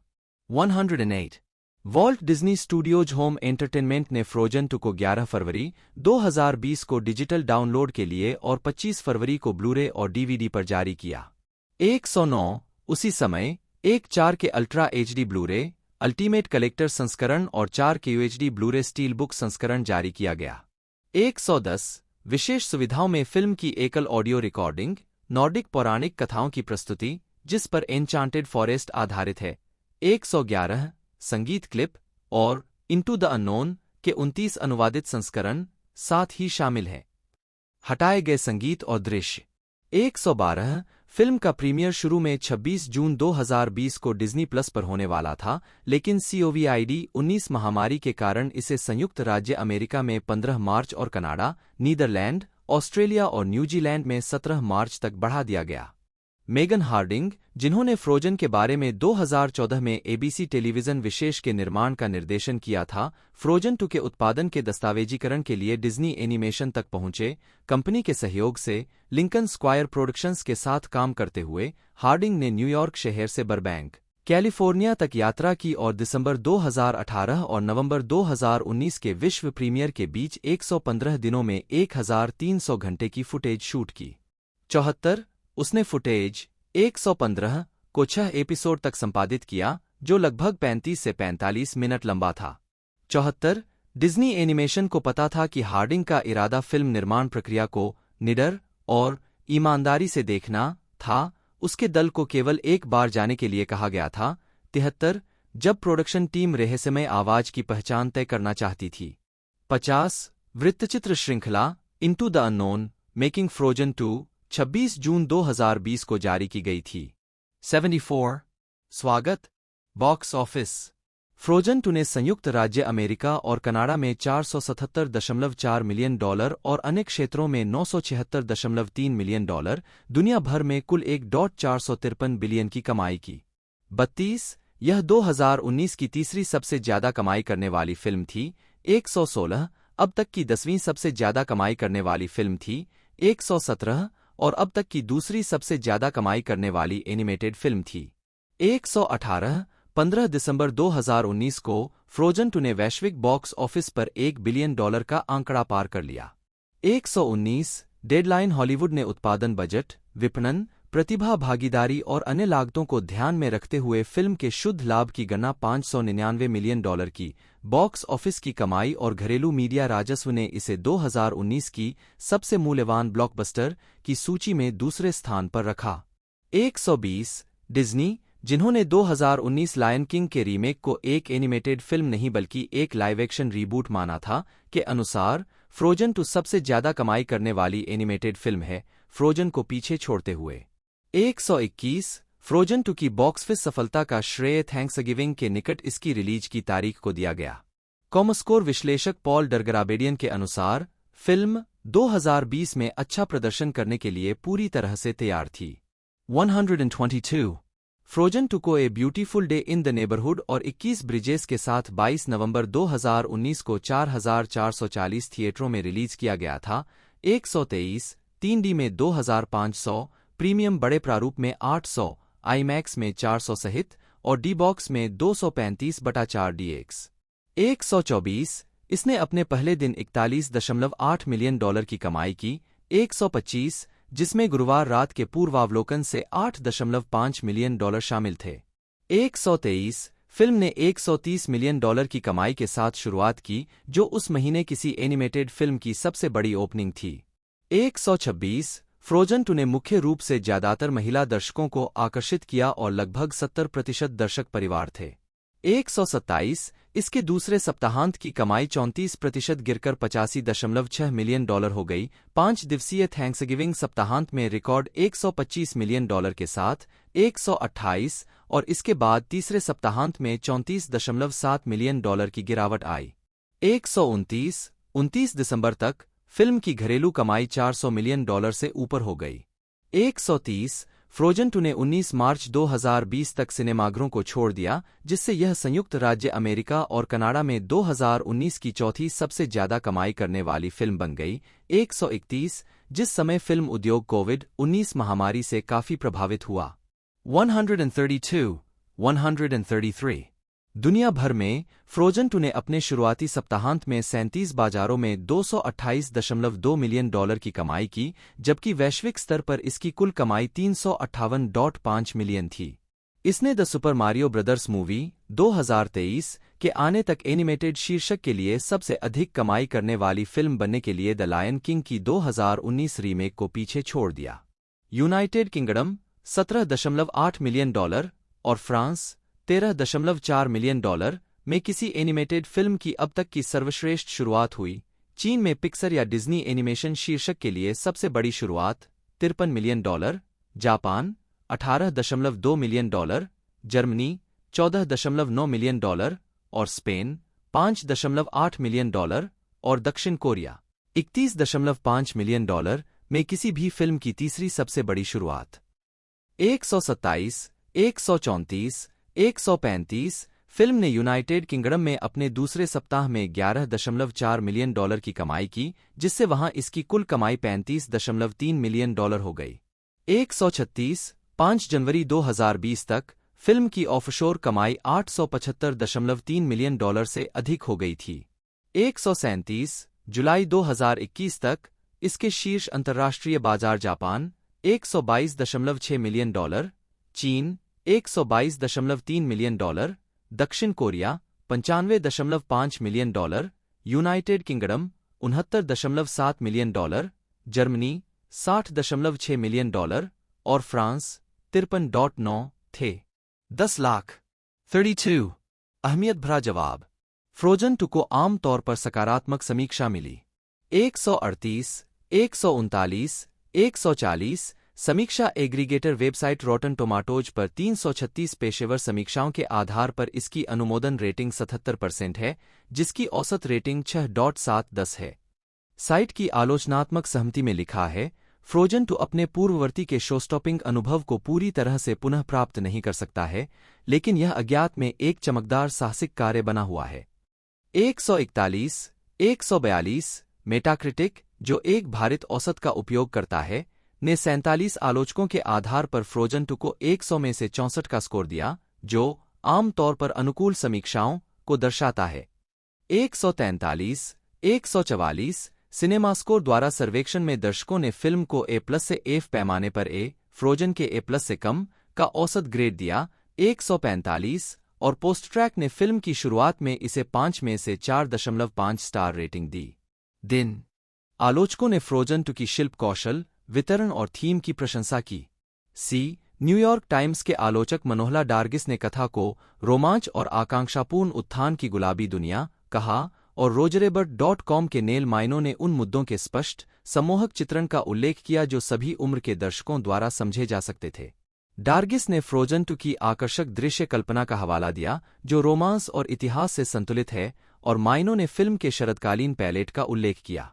108 Walt Disney studios home entertainment ने फ्रोजन 2 को 11 फरवरी 2020 को डिजिटल डाउनलोड के लिए और 25 फरवरी को ब्लूरे और डीवीडी पर जारी किया। 109 उसी समय 1.4 के ultra HD Blu-ray ultimate collector संस्करण और 4 के यूएचडी ब्लूरे स्टील बुक संस्करण जारी किया गया। 110 विशेष सुविधाओं में फिल्म की एकल ऑडियो रिकॉर्डिंग, नॉर्डिक पौराणिक कथाओं की प्रस्तुति जिस पर एन्चांटेड फॉरेस्ट आधारित है। 111 संगीत क्लिप और इनटू द अननोन के 29 अनुवादित संस्करण साथ ही शामिल है। हटाए गए संगीत और दृश्य। 112 फिल्म का प्रीमियर शुरू में 26 जून 2020 को डिज्नी प्लस पर होने वाला था, लेकिन COVID-19 महामारी के कारण इसे संयुक्त राज्य अमेरिका में 15 मार्च और कनाडा, नीदरलैंड, ऑस्ट्रेलिया और न्यूजीलैंड में 17 मार्च तक बढ़ा दिया गया। मेगन हार्डिंग, जिन्होंने फ्रोजन के बारे में 2014 में एबीसी टेलीविजन विशेष के निर्माण का निर्देशन किया था, फ्रोजन 2 के उत्पादन के दस्तावेजीकरण के लिए डिज्नी एनिमेशन तक पहुंचे। कंपनी के सहयोग से लिंकन स्क्वायर प्रोडक्शंस के साथ काम करते हुए हार्डिंग ने न्यूयॉर्क शहर से बरबैंक, कैलिफोर्निया तक यात्रा की और दिसंबर 2018 और नवंबर 2019 के विश्व प्रीमियर के बीच 115 दिनों में 1300 घंटे की फुटेज शूट की। 74 उसने फुटेज 115 को 6 एपिसोड तक संपादित किया, जो लगभग 35 से 45 मिनट लंबा था। 74 डिज्नी एनिमेशन को पता था कि हार्डिंग का इरादा फिल्म निर्माण प्रक्रिया को निडर और ईमानदारी से देखना था। उसके दल को केवल एक बार जाने के लिए कहा गया था। 73 जब प्रोडक्शन टीम रहस्यमय आवाज की पहचान तय करना चाहती थी। 50 वृत्तचित्र श्रृंखला into the unknown making frozen 2 26 जून 2020 को जारी की गई थी। 74 स्वागत बॉक्स ऑफिस फ्रोजन 2 ने संयुक्त राज्य अमेरिका और कनाडा में $477.4 मिलियन और अन्य क्षेत्रों में $976.3 मिलियन, दुनिया भर में कुल 1.453 बिलियन की कमाई की। 32 यह 2019 की तीसरी सबसे ज्यादा कमाई करने वाली फिल्म थी। 116 अब तक की 10वीं सबसे ज्यादा कमाई करने वाली फिल्म थी। 117 और अब तक की दूसरी सबसे ज्यादा कमाई करने वाली एनिमेटेड फिल्म थी। 118 15 दिसंबर 2019 को फ्रोजन 2 ने वैश्विक बॉक्स ऑफिस पर $1 बिलियन का आंकड़ा पार कर लिया। 119 डेडलाइन हॉलीवुड ने उत्पादन बजट, विपणन, प्रतिभा भागीदारी और अन्य लागतों को ध्यान में रखते हुए फिल्म के शुद्ध लाभ की गणना $599 मिलियन की, बॉक्स ऑफिस की कमाई और घरेलू मीडिया राजस्व ने इसे 2019 की सबसे मूल्यवान ब्लॉकबस्टर की सूची में दूसरे स्थान पर रखा। 120 डिज्नी, जिन्होंने 2019 लायन किंग के रीमेक को एक एनिमेटेड फिल्म नहीं बल्कि एक लाइव एक्शन रीबूट माना था, के अनुसार फ्रोजन 2 सबसे ज्यादा कमाई करने वाली एनिमेटेड फिल्म है, फ्रोजन को पीछे छोड़ते हुए। 121 फ्रोजन 2 की बॉक्स ऑफिस सफलता का श्रेय थैंक्सगिविंग के निकट इसकी रिलीज की तारीख को दिया गया। कॉमस्कोर विश्लेषक पॉल डरगराबेडियन के अनुसार फिल्म 2020 में अच्छा प्रदर्शन करने के लिए पूरी तरह से तैयार थी। 122 फ्रोजन 2 को a beautiful day in the neighbourhood और 21 ब्रिजेस के साथ 22 नवंबर 2019 को 4440 थिएटरों में रिलीज किया गया था। 123 3D में 2500, प्रीमियम बड़े प्रारूप में 800, आईमैक्स में 400 सहित और डी-बॉक्स में 235/4 DX। 124 इसने अपने पहले दिन $41.8 मिलियन की कमाई की। 125 जिसमें गुरुवार रात के पूर्वावलोकन से $8.5 मिलियन शामिल थे। 123 फिल्म ने $130 मिलियन की कमाई के साथ शुरुआत की, जो उस महीने किसी एनिमेटेड फिल्म की सबसे बड़ी ओपनिंग थी। 126 फ्रोजन 2 ने मुख्य रूप से ज्यादातर महिला दर्शकों को आकर्षित किया और लगभग 70% दर्शक परिवार थे। 127 इसके दूसरे सप्ताहांत की कमाई 34% गिरकर $85.6 मिलियन हो गई। 5 दिवसीय थैंक्सगिविंग सप्ताहांत में रिकॉर्ड $125 मिलियन के साथ 128 और इसके बाद तीसरे सप्ताहांत में $34.7 मिलियन की गिरावट आई। 129 दिसंबर तक फिल्म की घरेलू कमाई $400 मिलियन से ऊपर हो गई। 130 फ्रोजन 2 ने 19 मार्च 2020 तक सिनेमाघरों को छोड़ दिया, जिससे यह संयुक्त राज्य अमेरिका और कनाडा में 2019 की चौथी सबसे ज्यादा कमाई करने वाली फिल्म बन गई। 131 जिस समय फिल्म उद्योग कोविड-19 महामारी से काफी प्रभावित हुआ। 133 दुनिया भर में फ्रोजन 2 ने अपने शुरुआती सप्ताहांत में 37 बाजारों में $228.2 मिलियन की कमाई की, जबकि वैश्विक स्तर पर इसकी कुल कमाई $358.5 मिलियन थी। इसने the super Mario brothers movie 2023 के आने तक एनिमेटेड शीर्षक के लिए सबसे अधिक कमाई करने वाली फिल्म बनने के लिए द लायन किंग की 2019 रीमेक को पीछे छोड़ दिया। यूनाइटेड किंगडम $17.8 मिलियन और फ्रांस $13.4 मिलियन में किसी एनिमेटेड फिल्म की अब तक की सर्वश्रेष्ठ शुरुआत हुई। चीन में पिक्सर या डिज्नी एनिमेशन शीर्षक के लिए सबसे बड़ी शुरुआत $53 million, Japan $18.2 million, Germany $14.9 million और स्पेन $5.8 मिलियन और दक्षिण कोरिया $31.5 मिलियन में किसी भी फिल्म की तीसरी सबसे बड़ी शुरुआत। 127 134 135 फिल्म ने यूनाइटेड किंगडम में अपने दूसरे सप्ताह में $11.4 मिलियन की कमाई की, जिससे वहां इसकी कुल कमाई $35.3 मिलियन हो गई। 136 5 जनवरी 2020 तक फिल्म की ऑफशोर कमाई $875.3 मिलियन से अधिक हो गई थी। 137 जुलाई 2021 तक इसके शीर्ष अंतर्राष्ट्रीय बाजार जापान $122.6 मिलियन, चीन $122.3 मिलियन, दक्षिण Korea $95.5 million, United kingdom $69.7 million, Germany $60.6 million और फ्रांस $53.9 थे। 10 लाख 32 अहमियत भरा जवाब। फ्रोजन 2 को आम तौर पर सकारात्मक समीक्षा मिली। 138 139 140 समीक्षा एग्रीगेटर वेबसाइट रॉटन टोमाटोज पर 336 पेशेवर समीक्षाओं के आधार पर इसकी अनुमोदन रेटिंग 77% है, जिसकी औसत रेटिंग 6.7/10 है। साइट की आलोचनात्मक सहमति में लिखा है, फ्रोजन 2 अपने पूर्ववर्ती के शोस्टॉपिंग अनुभव को पूरी तरह से पुनः प्राप्त नहीं कर सकता है, लेकिन यह अज्ञात में एक चमकदार साहसिक कार्य बना हुआ है। 141, 142 मेटाक्रिटिक, जो एक भारित औसत का उपयोग करता है, ने 47 आलोचकों के आधार पर फ्रोजन 2 को 100 में से 64 का स्कोर दिया, जो आमतौर पर अनुकूल समीक्षाओं को दर्शाता है। 143, 144 सिनेमास्कोर द्वारा सर्वेक्षण में दर्शकों ने फिल्म को A+ से F पैमाने पर A, फ्रोजन के A+ से कम का औसत ग्रेड दिया। 145 और पोस्टट्रैक ने फिल्म की शुरुआत में इसे 5 में से 4.5 स्टार रेटिंग दी। दिन आलोचकों ने फ्रोजन 2 की शिल्प कौशल, वितरण और थीम की प्रशंसा की। न्यूयॉर्क टाइम्स के आलोचक मनोहला डार्गिस ने कथा को रोमांच और आकांक्षापूर्ण उत्थान की गुलाबी दुनिया कहा, और रोजरेबर्ट.com के नेल माइनो ने उन मुद्दों के स्पष्ट, सम्मोहक चित्रण का उल्लेख किया जो सभी उम्र के दर्शकों द्वारा समझे जा सकते थे। डार्गिस ने फ्रोजन 2 की आकर्षक दृश्य कल्पना का हवाला दिया, जो रोमांस और इतिहास से संतुलित है, और माइनो ने फिल्म के शरदकालीन पैलेट का उल्लेख किया।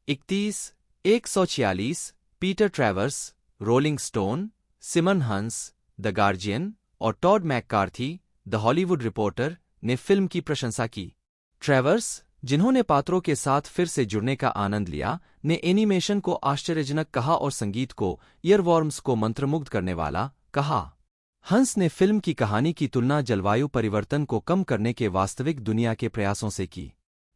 31, 146 Peter Travers, Rolling Stone, Simran Hans, the Guardian और Todd McCarthy, the Hollywood Reporter ने फिल्म की प्रशंसा की। ट्रैवर्स, जिन्होंने पात्रों के साथ फिर से जुड़ने का आनंद लिया, ने एनिमेशन को आश्चर्यजनक कहा और संगीत को ईयरवॉर्म्स को मंत्रमुग्ध करने वाला कहा। हंस ने फिल्म की कहानी की तुलना जलवायु परिवर्तन को कम करने के वास्तविक दुनिया के प्रयासों से की।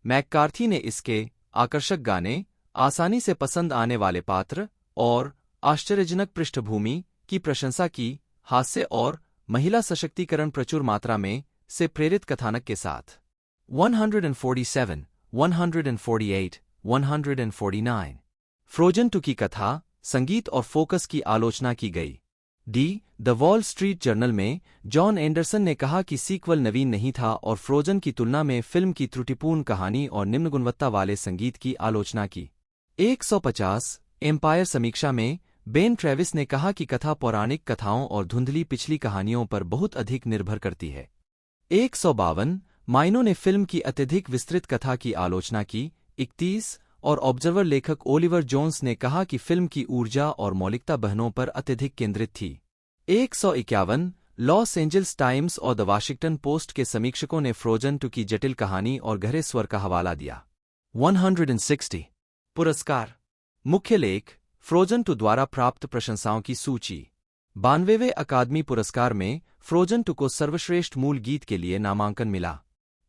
मैककार्थी ने इसके आकर्षक गाने, आसानी से पसंद आने वाले पात्र और आश्चर्यजनक पृष्ठभूमि की प्रशंसा की। हास्य और महिला सशक्तिकरण प्रचुर मात्रा में से प्रेरित कथानक के साथ। 147, 148, 149 फ्रोजन 2 की कथा, संगीत और फोकस की आलोचना की गई। द वॉल स्ट्रीट जर्नल में जॉन एंडरसन ने कहा कि सीक्वल नवीन नहीं था और फ्रोजन की तुलना में फिल्म की त्रुटिपूर्ण कहानी और निम्न गुणवत्ता वाले संगीत की आलोचना की। 150 एम्पायर समीक्षा में बेन ट्रेविस ने कहा कि कथा पौराणिक कथाओं और धुंधली पिछली कहानियों पर बहुत अधिक निर्भर करती है। 152 माइनो ने फिल्म की अत्यधिक विस्तृत कथा की आलोचना की। 31 और ऑब्जर्वर लेखक ओलिवर जोन्स ने कहा कि फिल्म की ऊर्जा और मौलिकता बहनों पर अत्यधिक केंद्रित थी। 151 लॉस एंजल्स टाइम्स और द वाशिंगटन पोस्ट के समीक्षकों ने फ्रोजन 2 की जटिल कहानी और गहरे स्वर का हवाला दिया। 160 पुरस्कार, मुख्य लेख, फ्रोजन 2 द्वारा प्राप्त प्रशंसाओं की सूची। 92वें अकादमी पुरस्कार में फ्रोजन 2 को सर्वश्रेष्ठ मूल गीत के लिए नामांकन मिला।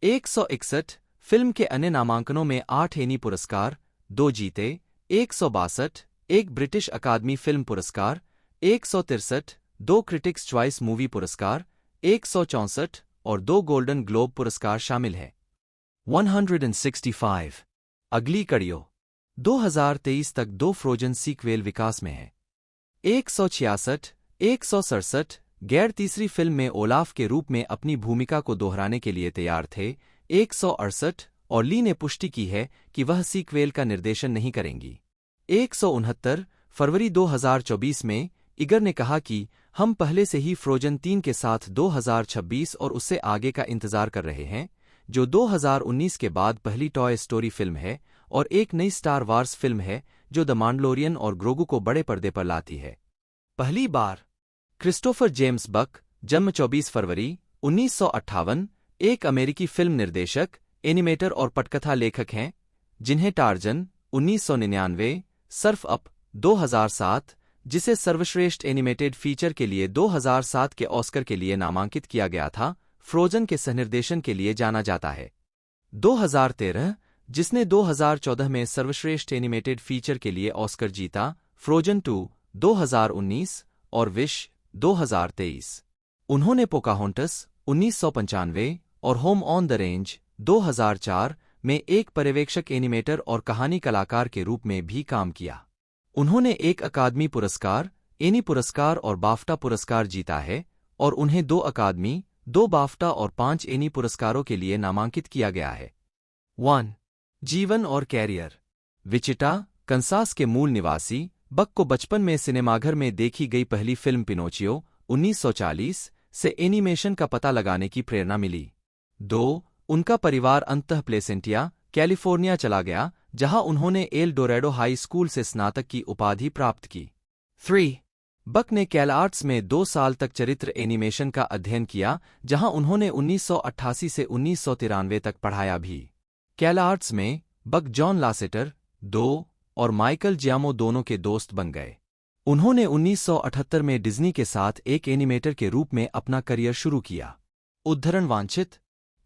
161 फिल्म के अन्य नामांकनों में 8 एनी पुरस्कार, 2 जीते। 162 एक ब्रिटिश अकादमी फिल्म पुरस्कार, 163 2 क्रिटिक्स चॉइस मूवी पुरस्कार, 164 और 2 गोल्डन ग्लोब पुरस्कार शामिल है। 165 अगली कड़ियों 2023 तक 2 फ्रोजन सीक्वेल विकास में है। 166 167 गैर तीसरी फिल्म में ओलाफ के रूप में अपनी भूमिका को दोहराने के लिए तैयार थे। 168 और ली ने पुष्टि की है कि वह सीक्वेल का निर्देशन नहीं करेंगी। 169 फरवरी 2024 में इगर ने कहा कि हम पहले से ही फ्रोजन 3 के साथ 2026 और उससे आगे का इंतजार कर रहे हैं, जो 2019 के बाद पहली टॉय स्टोरी फिल्म है और एक नई स्टार वार्स फिल्म है जो द मांडलोरियन और ग्रोगू को बड़े पर्दे पर लाती है। पहली बार क्रिस्टोफर जेम्स बक, जन्म 24 फरवरी 1958, एक अमेरिकी फिल्म निर्देशक, एनिमेटर और पटकथा लेखक हैं, जिन्हें टार्जन 1999, सर्फ अप 2007, जिसे सर्वश्रेष्ठ एनिमेटेड फीचर के लिए 2007 के ऑस्कर के लिए नामांकित किया गया था, फ्रोजन के सहनिर्देशन के लिए जाना जाता है। 2013, जिसने 2014 में सर्वश्रेष्ठ एनिमेटेड फीचर के लिए ऑस्कर जीता, फ्रोजन 2 2019 और विश 2023। उन्होंने पोकाहोंटस 1995 और होम ऑन द रेंज 2004 में एक पर्यवेक्षक एनिमेटर और कहानी कलाकार के रूप में भी काम किया। उन्होंने एक अकादमी पुरस्कार, एनी पुरस्कार और बाफ्टा पुरस्कार जीता है और उन्हें 2 अकादमी, 2 बाफ्टा और 5 एनी पुरस्कारों के लिए नामांकित किया गया है। 1 जीवन और कैरियर। विचिटा, कंसास के मूल निवासी, बक को बचपन में सिनेमाघर में देखी गई पहली फिल्म पिनोचियो 1940 से एनिमेशन का पता लगाने की प्रेरणा मिली। 2. उनका परिवार अंततः प्लेसेंटिया, कैलिफोर्निया चला गया, जहां उन्होंने एल डोरेडो हाई स्कूल से स्नातक की उपाधि प्राप्त की। 3. बक ने कैलआर्ट्स में 2 साल तक चरित्र एनिमेशन का अध्ययन किया, जहां उन्होंने 1988 से 1993 तक पढ़ाया भी। कैलआर्ट्स में बक जॉन लासेटर 2 और माइकल जियामो दोनों के दोस्त बन गए। उन्होंने 1978 में डिज्नी के साथ एक एनिमेटर के रूप में अपना करियर शुरू किया। उद्धरण वांछित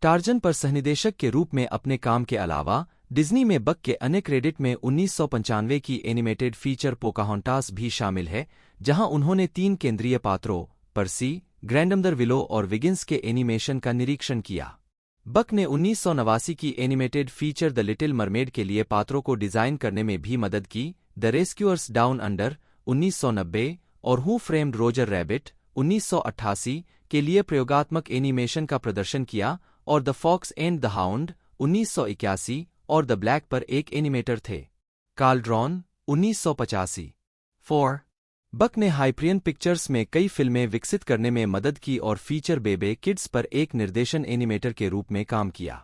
टार्जन पर सहनिदेशक के रूप में अपने काम के अलावा डिज्नी में बक के अन्य क्रेडिट में 1995 की एनिमेटेड फीचर पोकाहोंटास भी शामिल है, जहां उन्होंने 3 केंद्रीय पात्रों पर्सी, ग्रैंडमदर विलो और विगिंस के एनिमेशन का निरीक्षण किया। बक ने 1989 की animated feature the little mermaid के लिए पात्रों को डिजाइन करने में भी मदद की। द रेस्क्यूअर्स डाउन अंडर 1990 और हू फ्रेम्ड रोजर रैबिट 1988 के लिए प्रयोगात्मक एनिमेशन का प्रदर्शन किया, और the Fox and the Hound 1981 और द ब्लैक पर एक एनिमेटर थे। काल्ड्रॉन 1985। 4. बक ने हाइप्रियन पिक्चर्स में कई फिल्में विकसित करने में मदद की और फीचर बेबे किड्स पर एक निर्देशन एनिमेटर के रूप में काम किया।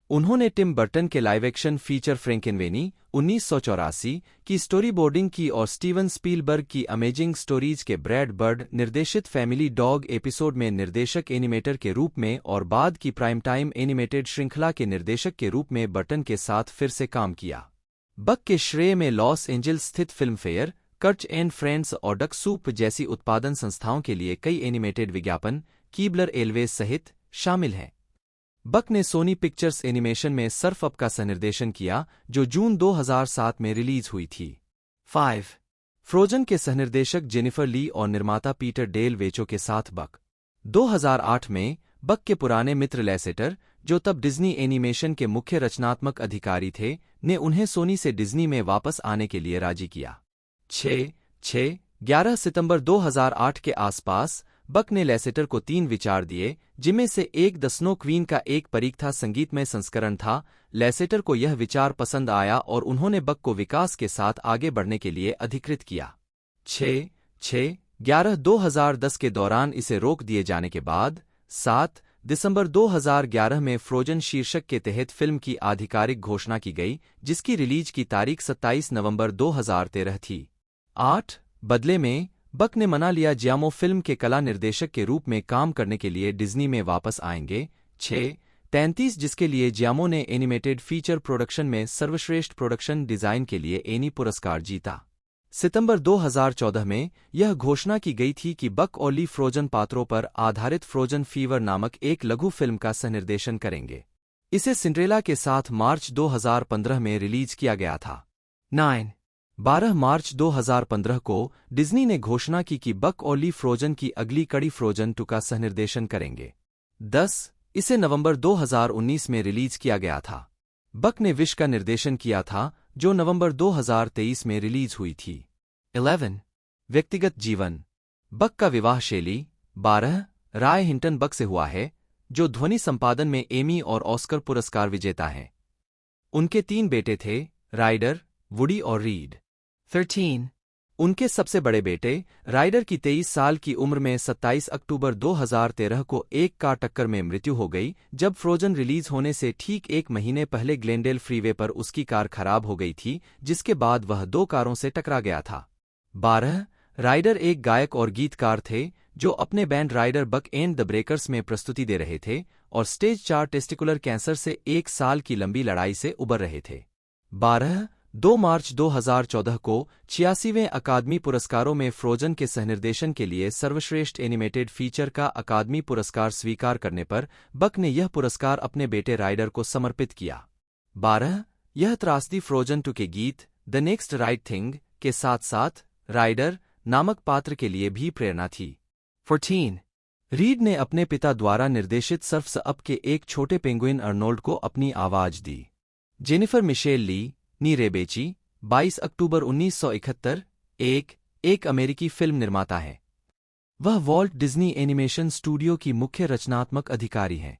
उन्होंने टिम बर्टन के लाइव एक्शन फीचर फ्रैंकेनवेनी 1984 की स्टोरी बोर्डिंग की और स्टीवन स्पीलबर्ग की अमेजिंग स्टोरीज के ब्रैड बर्ड निर्देशित फैमिली डॉग एपिसोड में निर्देशक एनिमेटर के रूप में और बाद की प्राइम टाइम एनिमेटेड श्रृंखला के निर्देशक के रूप में बर्टन के साथ फिर से काम किया। बक के श्रेय में लॉस एंजल्स स्थित फिल्मफेयर, कर्च एंड फ्रेंड्स और डक सूप जैसी उत्पादन संस्थाओं के लिए कई एनिमेटेड विज्ञापन, कीबलर एयरवेज सहित, शामिल हैं। बक ने सोनी पिक्चर्स एनिमेशन में सर्फ अप का सहनिर्देशन किया, जो जून 2007 में रिलीज हुई थी। 5. फ्रोजन के सहनिर्देशक जेनिफर ली और निर्माता पीटर डेल वेचो के साथ बक। 2008 में बक के पुराने मित्र लैसेटर, जो तब डिज्नी एनिमेशन के मुख्य रचनात्मक अधिकारी थे, ने उन्हें सोनी से डिज्नी में वापस आने के लिए राजी किया। 11 सितंबर 2008 के आसपास बक ने लैसेटर को 3 विचार दिए, जिनमें से एक द स्नो क्वीन का एक परीक्षा संगीतमय संस्करण था। लैसेटर को यह विचार पसंद आया और उन्होंने बक को विकास के साथ आगे बढ़ने के लिए अधिकृत किया। 11 2010 के दौरान इसे रोक दिए जाने के बाद 7 दिसंबर 2011 में फ्रोजन शीर्षक के तहत फिल्म की आधिकारिक घोषणा की गई, जिसकी रिलीज की तारीख 27 नवंबर 2013 थी। 8 बदले में बक ने मना लिया जियामो फिल्म के कला निर्देशक के रूप में काम करने के लिए डिज्नी में वापस आएंगे। 33 जिसके लिए जियामो ने एनिमेटेड फीचर प्रोडक्शन में सर्वश्रेष्ठ प्रोडक्शन डिजाइन के लिए एनी पुरस्कार जीता। सितंबर 2014 में यह घोषणा की गई थी कि बक और ली फ्रोजन पात्रों पर आधारित फ्रोजन फीवर नामक एक लघु फिल्म का सहनिर्देशन करेंगे। इसे सिंड्रेला के साथ मार्च 2015 में रिलीज किया गया था। 12 मार्च 2015 को डिज्नी ने घोषणा की कि बक और ली फ्रोजन की अगली कड़ी फ्रोजन 2 का सहनिर्देशन करेंगे। 10 इसे नवंबर 2019 में रिलीज किया गया था। बक ने विश का निर्देशन किया था, जो नवंबर 2023 में रिलीज हुई थी। 11 व्यक्तिगत जीवन। बक का विवाह शैली 12 राय हिंटन बक से हुआ है, जो ध्वनि संपादन में एमी और ऑस्कर पुरस्कार विजेता हैं। उनके 3 बेटे थे, राइडर, वुडी और रीड। 13 उनके सबसे बड़े बेटे राइडर की 23 साल की उम्र में 27 अक्टूबर 2013 को एक कार टक्कर में मृत्यु हो गई, जब फ्रोजन रिलीज होने से ठीक 1 महीने पहले ग्लेंडेल फ्रीवे पर उसकी कार खराब हो गई थी, जिसके बाद वह 2 कारों से टकरा गया था। 12 राइडर एक गायक और गीतकार थे, जो अपने band Rider Buck and the Breakers में प्रस्तुति दे रहे थे और स्टेज 4 टेस्टिकुलर कैंसर से 1 साल की लंबी लड़ाई से उबर रहे थे। 2 मार्च 2014 को 86वें अकादमी पुरस्कारों में फ्रोजन के सहनिर्देशन के लिए सर्वश्रेष्ठ एनिमेटेड फीचर का अकादमी पुरस्कार स्वीकार करने पर बक ने यह पुरस्कार अपने बेटे राइडर को समर्पित किया। 12 यह त्रासदी फ्रोजन 2 के गीत द नेक्स्ट राइट थिंग के साथ साथ राइडर नामक पात्र के लिए भी प्रेरणा थी। 14 रीड ने अपने पिता द्वारा निर्देशित सर्फ्स अप के एक छोटे पेंगुइन अर्नोल्ड को अपनी आवाज दी। जेनिफर मिशेल ली नी रेबेची 22 अक्टूबर 1971 एक अमेरिकी फिल्म निर्माता है। वह वॉल्ट डिज्नी एनिमेशन स्टूडियो की मुख्य रचनात्मक अधिकारी हैं।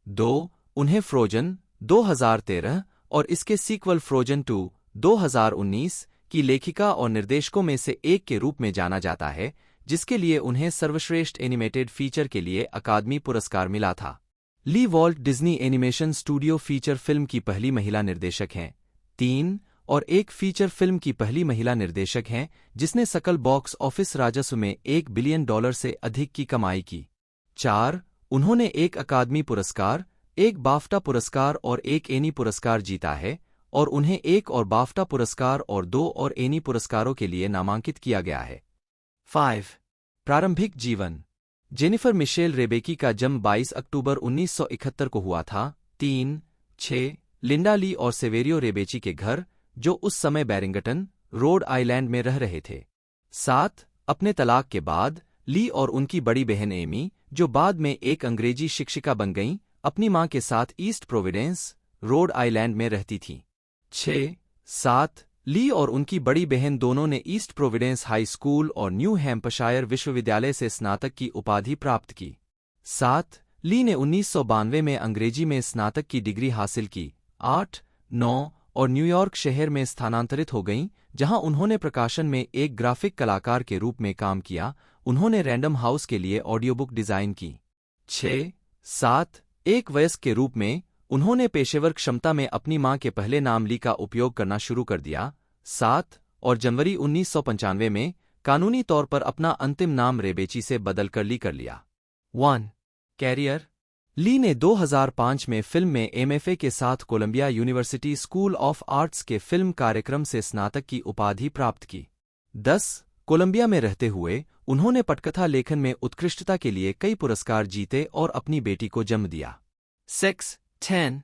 2 उन्हें फ्रोजन 2013 और इसके सीक्वल फ्रोजन 2 2019 की लेखिका और निर्देशकों में से एक के रूप में जाना जाता है, जिसके लिए उन्हें सर्वश्रेष्ठ एनिमेटेड फीचर के लिए अकादमी पुरस्कार मिला था। Lee Walt Disney animation studio feature film की पहली महिला निर्देशक हैं। 3 और एक फीचर फिल्म की पहली महिला निर्देशक हैं जिसने सकल बॉक्स ऑफिस राजस्व में $1 बिलियन से अधिक की कमाई की। 4 उन्होंने एक अकादमी पुरस्कार, एक बाफ्टा पुरस्कार और एक एनी पुरस्कार जीता है और उन्हें एक और बाफ्टा पुरस्कार और 2 और एनी पुरस्कारों के लिए नामांकित किया गया है। 5 प्रारंभिक जीवन। जेनिफर मिशेल रेबेकी का जन्म 22 अक्टूबर 1971 को हुआ था। 3-6 लिंडा ली और सेवेरियो रेबेची के घर, जो उस समय बैरिंगटन, रोड आइलैंड में रह रहे थे। 7 अपने तलाक के बाद ली और उनकी बड़ी बहन एमी, जो बाद में एक अंग्रेजी शिक्षिका बन गईं, अपनी मां के साथ ईस्ट प्रोविडेंस, रोड आइलैंड में रहती थीं। 6-7 ली और उनकी बड़ी बहन दोनों ने ईस्ट प्रोविडेंस हाई स्कूल और न्यू हैम्पशायर विश्वविद्यालय से स्नातक की उपाधि प्राप्त की। 7 ली ने 1992 में अंग्रेजी में स्नातक की डिग्री हासिल की। 8-9 और न्यूयॉर्क शहर में स्थानांतरित हो गईं, जहां उन्होंने प्रकाशन में एक ग्राफिक कलाकार के रूप में काम किया। उन्होंने रैंडम हाउस के लिए ऑडियोबुक डिजाइन की। 6-7 एक वयस्क के रूप में उन्होंने पेशेवर क्षमता में अपनी मां के पहले नाम ली का उपयोग करना शुरू कर दिया। 7 और जनवरी 1995 में कानूनी तौर पर अपना अंतिम नाम रेबेची से बदलकर ली कर लिया। 1 कैरियर। ली ने 2005 में फिल्म में एमएफए के साथ Columbia University School of Arts के फिल्म कार्यक्रम से स्नातक की उपाधि प्राप्त की। 10 कोलंबिया में रहते हुए उन्होंने पटकथा लेखन में उत्कृष्टता के लिए कई पुरस्कार जीते और अपनी बेटी को जन्म दिया। 6-10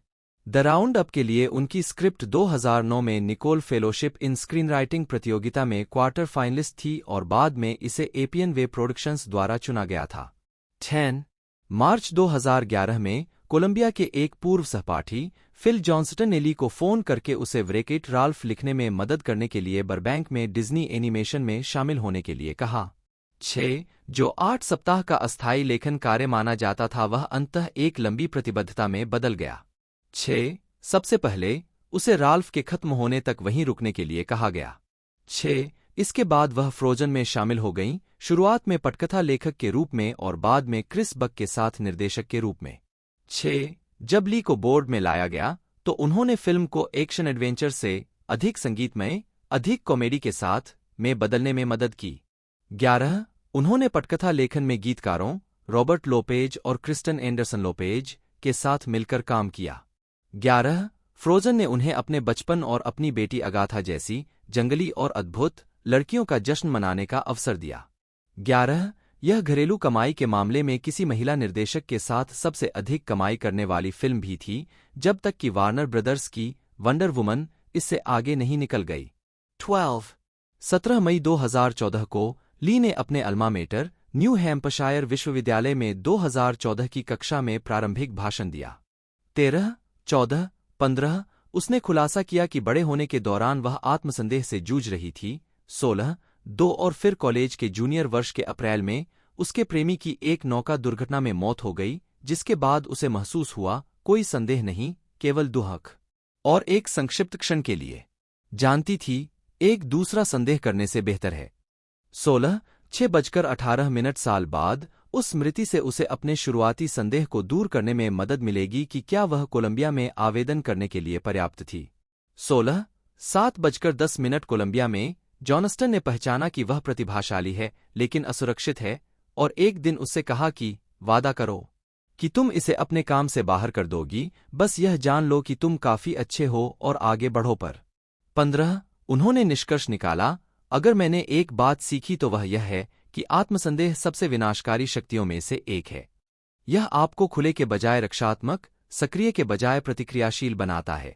द राउंड अप के लिए उनकी स्क्रिप्ट 2009 में निकोल फेलोशिप इन स्क्रीनराइटिंग प्रतियोगिता में क्वार्टर फाइनलिस्ट थी और बाद में इसे एपियन वे प्रोडक्शंस द्वारा चुना गया था। 10 मार्च 2011 में कोलंबिया के एक पूर्व सहपाठी फिल जॉन्सटन ने ली को फोन करके उसे व्रेकेट राल्फ लिखने में मदद करने के लिए बरबैंक में डिज्नी एनिमेशन में शामिल होने के लिए कहा। 6 जो 8 सप्ताह का अस्थायी लेखन कार्य माना जाता था, वह अंततः एक लंबी प्रतिबद्धता में बदल गया। 6 सबसे पहले उसे राल्फ के खत्म होने तक वहीं रुकने के लिए कहा गया। 6 इसके बाद वह फ्रोजन में शामिल हो गईं, शुरुआत में पटकथा लेखक के रूप में और बाद में क्रिस बक के साथ निर्देशक के रूप में। 6 जब ली को बोर्ड में लाया गया तो उन्होंने फिल्म को एक्शन एडवेंचर से अधिक संगीतमय, अधिक कॉमेडी के साथ में बदलने में मदद की। 11 उन्होंने पटकथा लेखन में गीतकारों रॉबर्ट लोपेज और क्रिस्टन एंडरसन लोपेज के साथ मिलकर काम किया। 11 फ्रोजन ने उन्हें अपने बचपन और अपनी बेटी अगाथा जैसी जंगली और अद्भुत लड़कियों का जश्न मनाने का अवसर दिया। 11 यह घरेलू कमाई के मामले में किसी महिला निर्देशक के साथ सबसे अधिक कमाई करने वाली फिल्म भी थी, जब तक कि वार्नर ब्रदर्स की वंडर वुमन इससे आगे नहीं निकल गई। 17 मई 2014 को ली ने अपने अल्मा मेटर न्यू हैम्पशायर विश्वविद्यालय में 2014 की कक्षा में प्रारंभिक भाषण दिया। 13, 14, 15 उसने खुलासा किया कि बड़े होने के दौरान वह आत्मसंदेह से जूझ रही थी। 16, 2 और फिर कॉलेज के जूनियर वर्ष के अप्रैल में उसके प्रेमी की एक नौका दुर्घटना में मौत हो गई, जिसके बाद उसे महसूस हुआ कोई संदेह नहीं, केवल दुहक और एक संक्षिप्त क्षण के लिए जानती थी एक दूसरा संदेह करने से बेहतर है। 16, 6:18 साल बाद उस स्मृति से उसे अपने शुरुआती संदेह को दूर करने में मदद मिलेगी कि क्या वह कोलंबिया में आवेदन करने के लिए पर्याप्त थी। 16, 7:10 कोलंबिया में जॉनस्टन ने पहचाना कि वह प्रतिभाशाली है लेकिन असुरक्षित है और एक दिन उससे कहा कि वादा करो कि तुम इसे अपने काम से बाहर कर दोगी, बस यह जान लो कि तुम काफी अच्छे हो और आगे बढ़ो पर। 15 उन्होंने निष्कर्ष निकाला, अगर मैंने एक बात सीखी तो वह यह है कि आत्मसंदेह सबसे विनाशकारी शक्तियों में से एक है। यह आपको खुले के बजाय रक्षात्मक, सक्रिय के बजाय प्रतिक्रियाशील बनाता है।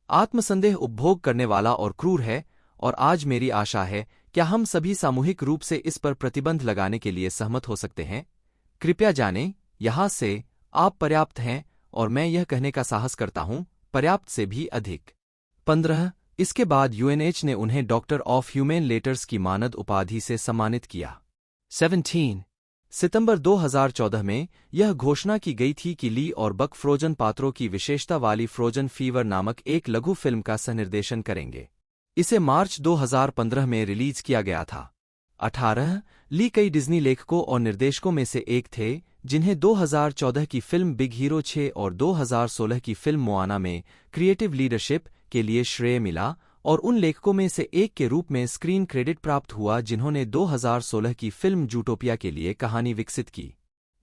आत्मसंदेह उपभोग करने वाला और क्रूर है, और आज मेरी आशा है क्या हम सभी सामूहिक रूप से इस पर प्रतिबंध लगाने के लिए सहमत हो सकते हैं। कृपया जानें, यहाँ से आप पर्याप्त हैं और मैं यह कहने का साहस करता हूँ, पर्याप्त से भी अधिक। 15 इसके बाद यूएनएच ने उन्हें डॉक्टर ऑफ ह्यूमेन लेटर्स की मानद उपाधि से सम्मानित किया। 17 सितंबर 2014 में यह घोषणा की गई थी कि ली और बक फ्रोजन पात्रों की विशेषता वाली फ्रोजन फीवर नामक एक लघु फिल्म का सहनिर्देशन करेंगे। इसे मार्च 2015 में रिलीज किया गया था। 18 ली कई डिज्नी लेखकों और निर्देशकों में से एक थे जिन्हें 2014 की फिल्म बिग हीरो 6 और 2016 की फिल्म मोआना में क्रिएटिव लीडरशिप के लिए श्रेय मिला और उन लेखकों में से एक के रूप में स्क्रीन क्रेडिट प्राप्त हुआ जिन्होंने 2016 की फिल्म जूटोपिया के लिए कहानी विकसित की।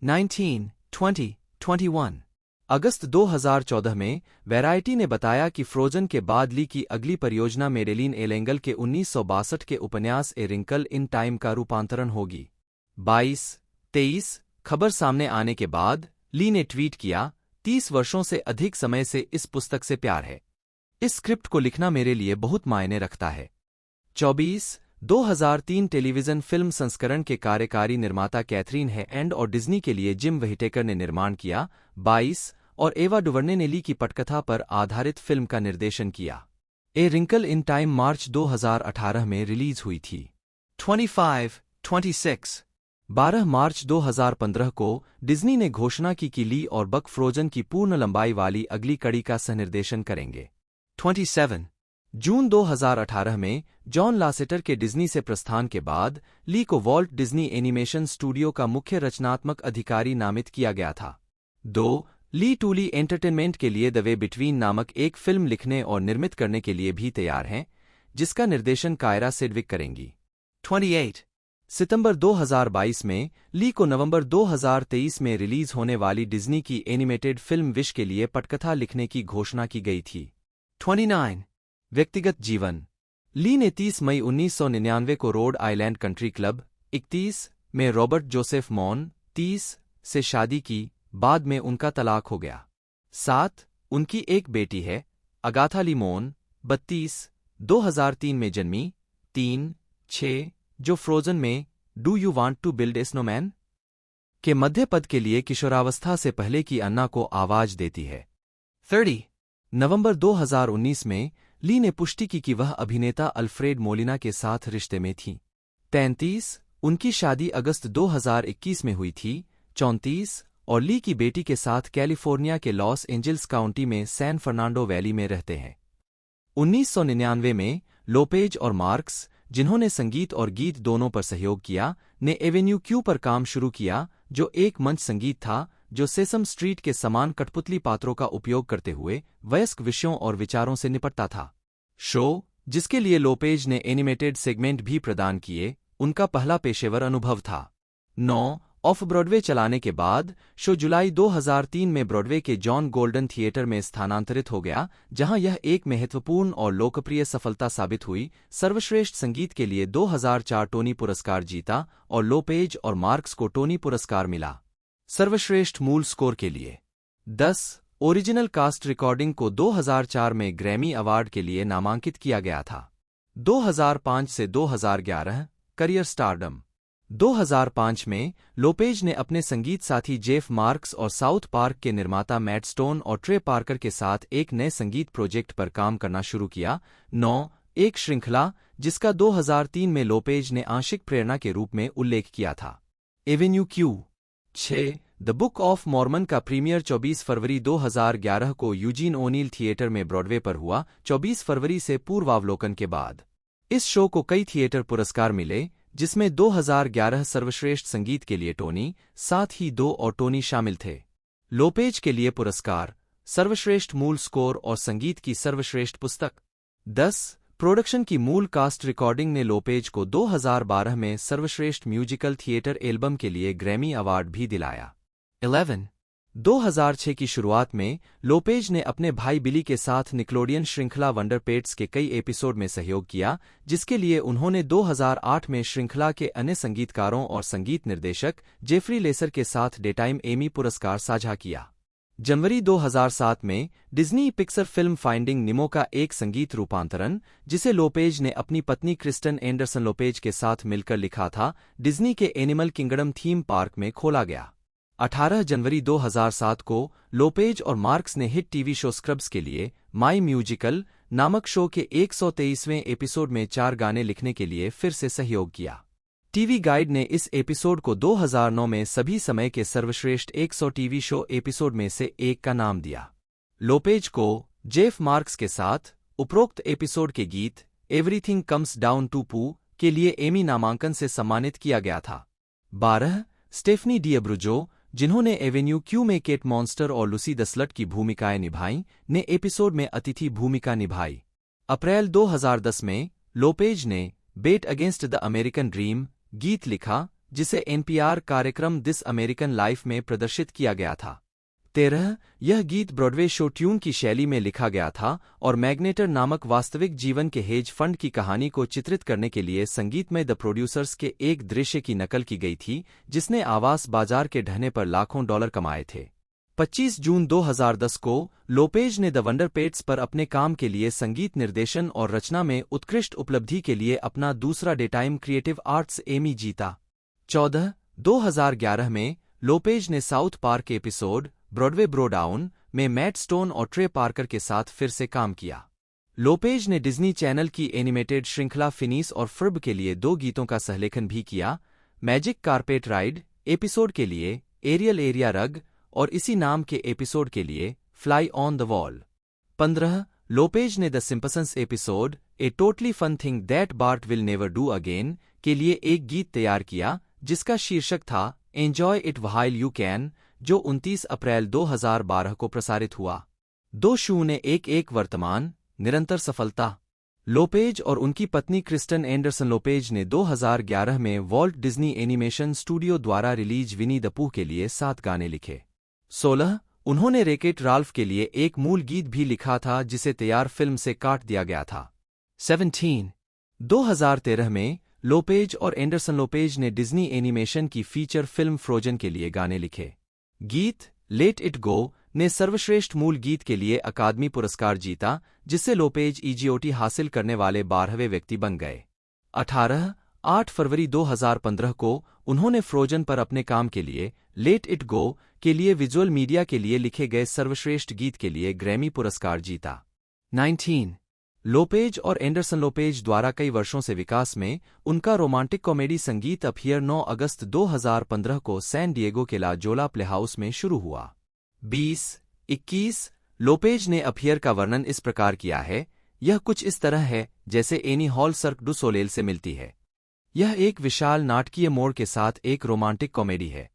19, 20, 21 अगस्त 2014 में वैरायटी ने बताया कि फ्रोजन के बाद ली की अगली परियोजना मेडेलिन एलेंगल के 1962 के उपन्यास ए रिंकल इन टाइम का रूपांतरण होगी। 22-23 खबर सामने आने के बाद ली ने ट्वीट किया, 30 वर्षों से अधिक समय से इस पुस्तक से प्यार है। इस स्क्रिप्ट को लिखना मेरे लिए बहुत मायने रखता है। 24-2003 टेलीविजन फिल्म संस्करण के कार्यकारी निर्माता कैथरीन हैंड और डिज्नी के लिए जिम व्हिटेकर ने निर्माण किया। 22 और एवा डुवर्ने ने ली की पटकथा पर आधारित फिल्म का निर्देशन किया। ए रिंकल इन टाइम मार्च 2018 में रिलीज हुई थी। 25-26 12 मार्च 2015 को डिज्नी ने घोषणा की कि ली और बक फ्रोजन की पूर्ण लंबाई वाली अगली कड़ी का सहनिर्देशन करेंगे। 27 जून 2018 में जॉन लासेटर के डिज्नी से प्रस्थान के बाद ली को वॉल्ट डिज्नी एनिमेशन स्टूडियो का मुख्य रचनात्मक अधिकारी नामित किया गया था। 2 ली टूली एंटरटेनमेंट के लिए द वे बिटवीन नामक एक फिल्म लिखने और निर्मित करने के लिए भी तैयार हैं, जिसका निर्देशन कायरा सिडविक करेंगी। 28 सितंबर 2022 में ली को नवंबर 2023 में रिलीज होने वाली डिज्नी की एनिमेटेड फिल्म विश के लिए पटकथा लिखने की घोषणा की गई थी। 29 व्यक्तिगत जीवन ली ने 30 मई 1999 को रोड आइलैंड कंट्री क्लब 31 में रॉबर्ट जोसेफ मॉन 30 से शादी की, बाद में उनका तलाक हो गया। 7 उनकी एक बेटी है, अगाथा ली मॉन 32 2003 में जन्मी। 3-6 जो फ्रोजन में do you want to build a snowman के मध्य पद के लिए किशोरावस्था से पहले की अन्ना को आवाज देती है। 30 नवंबर 2019 में ली ने पुष्टि की कि वह अभिनेता अल्फ्रेड मोलिना के साथ रिश्ते में थीं। 33 उनकी शादी अगस्त 2021 में हुई थी। 34 और ली की बेटी के साथ कैलिफोर्निया के लॉस एंजल्स काउंटी में सैन फर्नांडो वैली में रहते हैं। 1999 में लोपेज और मार्क्स, जिन्होंने संगीत और गीत दोनों पर सहयोग किया, ने एवेन्यू क्यू पर काम शुरू किया, जो एक मंच संगीत था जो सेसम स्ट्रीट के समान कठपुतली पात्रों का उपयोग करते हुए वयस्क विषयों और विचारों से निपटता था। शो, जिसके लिए लोपेज ने एनिमेटेड सेगमेंट भी प्रदान किए, उनका पहला पेशेवर अनुभव था। 9 ऑफ ब्रॉडवे चलाने के बाद शो जुलाई 2003 में ब्रॉडवे के जॉन गोल्डन थिएटर में स्थानांतरित हो गया, जहां यह एक महत्वपूर्ण और लोकप्रिय सफलता साबित हुई। सर्वश्रेष्ठ संगीत के लिए 2004 टोनी पुरस्कार जीता और लोपेज और मार्क्स को टोनी पुरस्कार मिला। सर्वश्रेष्ठ मूल स्कोर के लिए 10 ओरिजिनल कास्ट रिकॉर्डिंग को 2004 में ग्रैमी अवार्ड के लिए नामांकित किया गया था। 2005 से 2011 करियर स्टारडम 2005 में लोपेज ने अपने संगीत साथी जेफ मार्क्स और साउथ पार्क के निर्माता मैट स्टोन और ट्रे पार्कर के साथ एक नए संगीत प्रोजेक्ट पर काम करना शुरू किया। 9 एक श्रृंखला जिसका 2003 में लोपेज ने आंशिक प्रेरणा के रूप में उल्लेख किया था। Avenue Q 6 the book of Mormon का प्रीमियर 24 फरवरी 2011 को यूजीन ओनील थिएटर में ब्रॉडवे पर हुआ। 24 फरवरी से पूर्वावलोकन के बाद इस शो को कई थिएटर पुरस्कार मिले, जिसमें 2011 सर्वश्रेष्ठ संगीत के लिए टोनी, साथ ही 2 और टोनी शामिल थे। लोपेज के लिए पुरस्कार, सर्वश्रेष्ठ मूल स्कोर और संगीत की सर्वश्रेष्ठ पुस्तक। 10 प्रोडक्शन की मूल कास्ट रिकॉर्डिंग ने लोपेज को 2012 में सर्वश्रेष्ठ म्यूजिकल थिएटर एल्बम के लिए ग्रैमी अवार्ड भी दिलाया। 11 2006 की शुरुआत में लोपेज ने अपने भाई बिली के साथ निकलोडियन श्रृंखला वंडर पेट्स के कई एपिसोड में सहयोग किया, जिसके लिए उन्होंने 2008 में श्रृंखला के अन्य संगीतकारों और संगीत निर्देशक जेफरी लेसर के साथ डेटाइम एमी पुरस्कार साझा किया। जनवरी 2007 में डिज्नी पिक्सर फिल्म फाइंडिंग निमो का एक संगीत रूपांतरण, जिसे लोपेज ने अपनी पत्नी क्रिस्टन एंडरसन लोपेज के साथ मिलकर लिखा था, डिज्नी के एनिमल किंगडम थीम पार्क में खोला गया। 18 जनवरी 2007 को लोपेज और मार्क्स ने हिट टीवी शो स्क्रब्स के लिए माई म्यूजिकल नामक शो के 123वें एपिसोड में 4 गाने लिखने के लिए फिर से सहयोग किया। टीवी गाइड ने इस एपिसोड को 2009 में सभी समय के सर्वश्रेष्ठ 100 टीवी शो एपिसोड में से एक का नाम दिया। लोपेज को जेफ मार्क्स के साथ उपरोक्त एपिसोड के गीत एवरीथिंग कम्स डाउन टू पू के लिए एमी नामांकन से सम्मानित किया गया था। 12 स्टेफनी डिएब्रुजो, जिन्होंने एवेन्यू क्यू में केट मॉन्स्टर और लुसी द स्लट की भूमिकाएं निभाईं, ने एपिसोड में अतिथि भूमिका निभाई। अप्रैल 2010 में लोपेज ने बेट अगेंस्ट द अमेरिकन ड्रीम गीत लिखा, जिसे एनपीआर कार्यक्रम दिस अमेरिकन लाइफ में प्रदर्शित किया गया था। 13 यह गीत ब्रॉडवे शो ट्यून की शैली में लिखा गया था और मैग्नेटर नामक वास्तविक जीवन के हेज फंड की कहानी को चित्रित करने के लिए संगीतमय द प्रोड्यूसर्स के एक दृश्य की नकल की गई थी, जिसने आवास बाजार के ढहने पर लाखों डॉलर कमाए थे। 25 जून 2010 को लोपेज ने द वंडर पेट्स पर अपने काम के लिए संगीत निर्देशन और रचना में उत्कृष्ट उपलब्धि के लिए अपना दूसरा डेटाइम क्रिएटिव आर्ट्स एमी जीता। 14 2011 में लोपेज ने साउथ पार्क के एपिसोड ब्रॉडवे ब्रो डाउन में मैट स्टोन और ट्रे पार्कर के साथ फिर से काम किया। लोपेज ने डिज्नी चैनल की एनिमेटेड श्रृंखला फिनीस और फर्ब के लिए 2 गीतों का सहलेखन भी किया, मैजिक कारपेट राइड एपिसोड के लिए एरियल एरिया रग और इसी नाम के एपिसोड के लिए fly on the wall. 15 Lopez ने the Simpsons episode a totally fun thing that Bart will never do again के लिए एक गीत तैयार किया, जिसका शीर्षक था enjoy it while you can, जो 29 अप्रैल 2012 को प्रसारित हुआ। 2 शो ने एक वर्तमान निरंतर सफलता। लोपेज और उनकी पत्नी क्रिस्टन एंडरसन लोपेज ने 2011 में वॉल्ट डिज्नी एनिमेशन स्टूडियो द्वारा रिलीज विनी द पूह के लिए 7 गाने लिखे। 16 उन्होंने रेकेट राल्फ के लिए एक मूल गीत भी लिखा था, जिसे तैयार फिल्म से काट दिया गया था। 17 2013 में लोपेज और एंडरसन लोपेज ने डिज्नी एनिमेशन की फीचर फिल्म फ्रोजन के लिए गाने लिखे। गीत लेट इट गो ने सर्वश्रेष्ठ मूल गीत के लिए अकादमी पुरस्कार जीता, जिससे लोपेज ईजीओटी हासिल करने वाले 12वें व्यक्ति बन गए। 8 फरवरी 2015 को उन्होंने फ्रोजन पर अपने काम के लिए लेट इट गो के लिए विजुअल मीडिया के लिए लिखे गए सर्वश्रेष्ठ गीत के लिए ग्रैमी पुरस्कार जीता। 19 लोपेज और एंडरसन लोपेज द्वारा कई वर्षों से विकास में उनका रोमांटिक कॉमेडी संगीत अपहियर 9 अगस्त 2015 को सैन डिएगो के ला जोला प्लेहाउस में शुरू हुआ। 21 लोपेज ने अपहियर का वर्णन इस प्रकार किया है, यह कुछ इस तरह है जैसे एनी हॉल सर्क डू सोलेल से मिलती है। यह एक विशाल नाटकीय मोड़ के साथ एक रोमांटिक कॉमेडी है।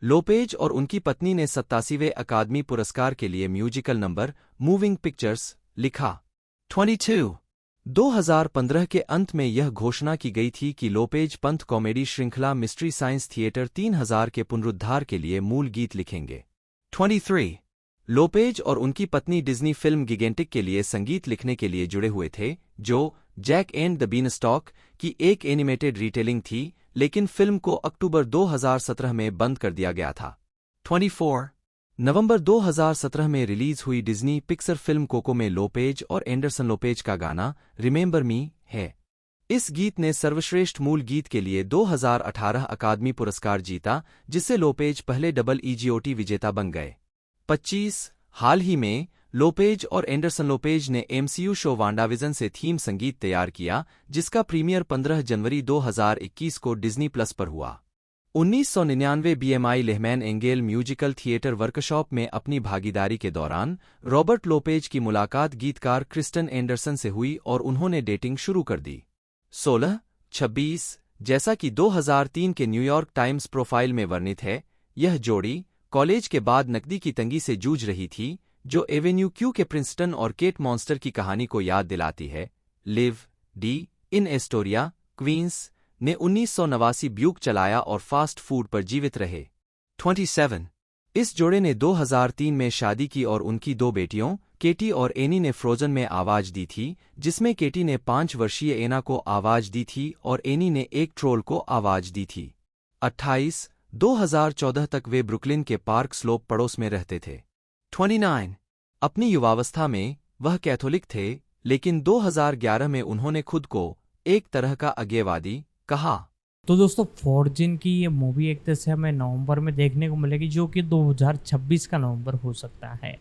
लोपेज और उनकी पत्नी ने 87वें अकादमी पुरस्कार के लिए म्यूजिकल नंबर मूविंग पिक्चर्स लिखा। 22 2015 के अंत में यह घोषणा की गई थी कि लोपेज पंथ कॉमेडी श्रृंखला मिस्ट्री साइंस थिएटर 3000 के पुनरुद्धार के लिए मूल गीत लिखेंगे। 23 लोपेज और उनकी पत्नी डिज्नी फिल्म गिगेंटिक के लिए संगीत लिखने के लिए जुड़े हुए थे, जो जैक एंड द बीनस्टॉक की एक एनिमेटेड रिटेलिंग थी, लेकिन फिल्म को अक्टूबर 2017 में बंद कर दिया गया था। 24 नवंबर 2017 में रिलीज हुई डिज्नी पिक्सर फिल्म कोको में लोपेज और एंडरसन लोपेज का गाना रिमेंबर मी है। इस गीत ने सर्वश्रेष्ठ मूल गीत के लिए 2018 अकादमी पुरस्कार जीता, जिससे लोपेज पहले डबल ईजीओटी विजेता बन गए। 25 हाल ही में लोपेज और एंडरसन लोपेज ने एमसीयू शो वांडाविजन से थीम संगीत तैयार किया, जिसका प्रीमियर 15 जनवरी 2021 को डिज्नी प्लस पर हुआ। 1999 BMI Lehman angle musical theatre workshop में अपनी भागीदारी के दौरान रॉबर्ट लोपेज की मुलाकात गीतकार क्रिस्टन एंडरसन से हुई और उन्होंने डेटिंग शुरू कर दी। 26 जैसा कि 2003 के न्यूयॉर्क टाइम्स प्रोफाइल में वर्णित है, यह जोड़ी कॉलेज के बाद नकदी की तंगी से जूझ रही थी, जो एवेन्यू क्यू के प्रिंसटन और केट मॉन्स्टर की कहानी को याद दिलाती है। लिव डी इन एस्टोरिया क्वींस ने 1989 ब्यूक चलाया और फास्ट फूड पर जीवित रहे। 27 इस जोड़े ने 2003 में शादी की और उनकी 2 बेटियों केटी और एनी ने फ्रोजन में आवाज दी थी, जिसमें केटी ने 5 वर्षीय एना को आवाज दी थी और एनी ने एक ट्रोल को आवाज दी थी। 28 2014 तक वे ब्रुकलिन के पार्क स्लोप पड़ोस में रहते थे। 29 अपनी युवावस्था में वह कैथोलिक थे, लेकिन 2011 में उन्होंने खुद को एक तरह का अज्ञेयवादी कहा।
तो दोस्तों फॉर्जिन की ये मूवी एक तरह से हमें नवंबर में देखने को मिलेगी, जो कि 2026 का नवंबर हो सकता है।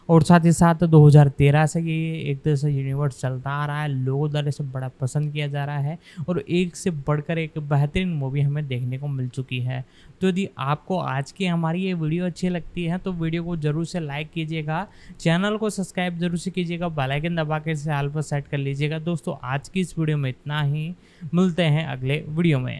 और साथ ही साथ 2013 से ये एक तरह से यूनिवर्स चलता आ रहा है, लोगों द्वारा इसे बड़ा पसंद किया जा रहा है और एक से बढ़कर एक बेहतरीन मूवी हमें देखने को मिल चुकी है। तो यदि आपको आज की हमारी ये वीडियो अच्छी लगती है तो वीडियो को ज़रूर से लाइक कीजिएगा, चैनल को सब्सक्राइब जरूर से कीजिएगा, बेल आइकन दबा के इसे ऑल पर सेट कर लीजिएगा। दोस्तों आज की इस वीडियो में इतना ही, मिलते हैं अगले वीडियो में।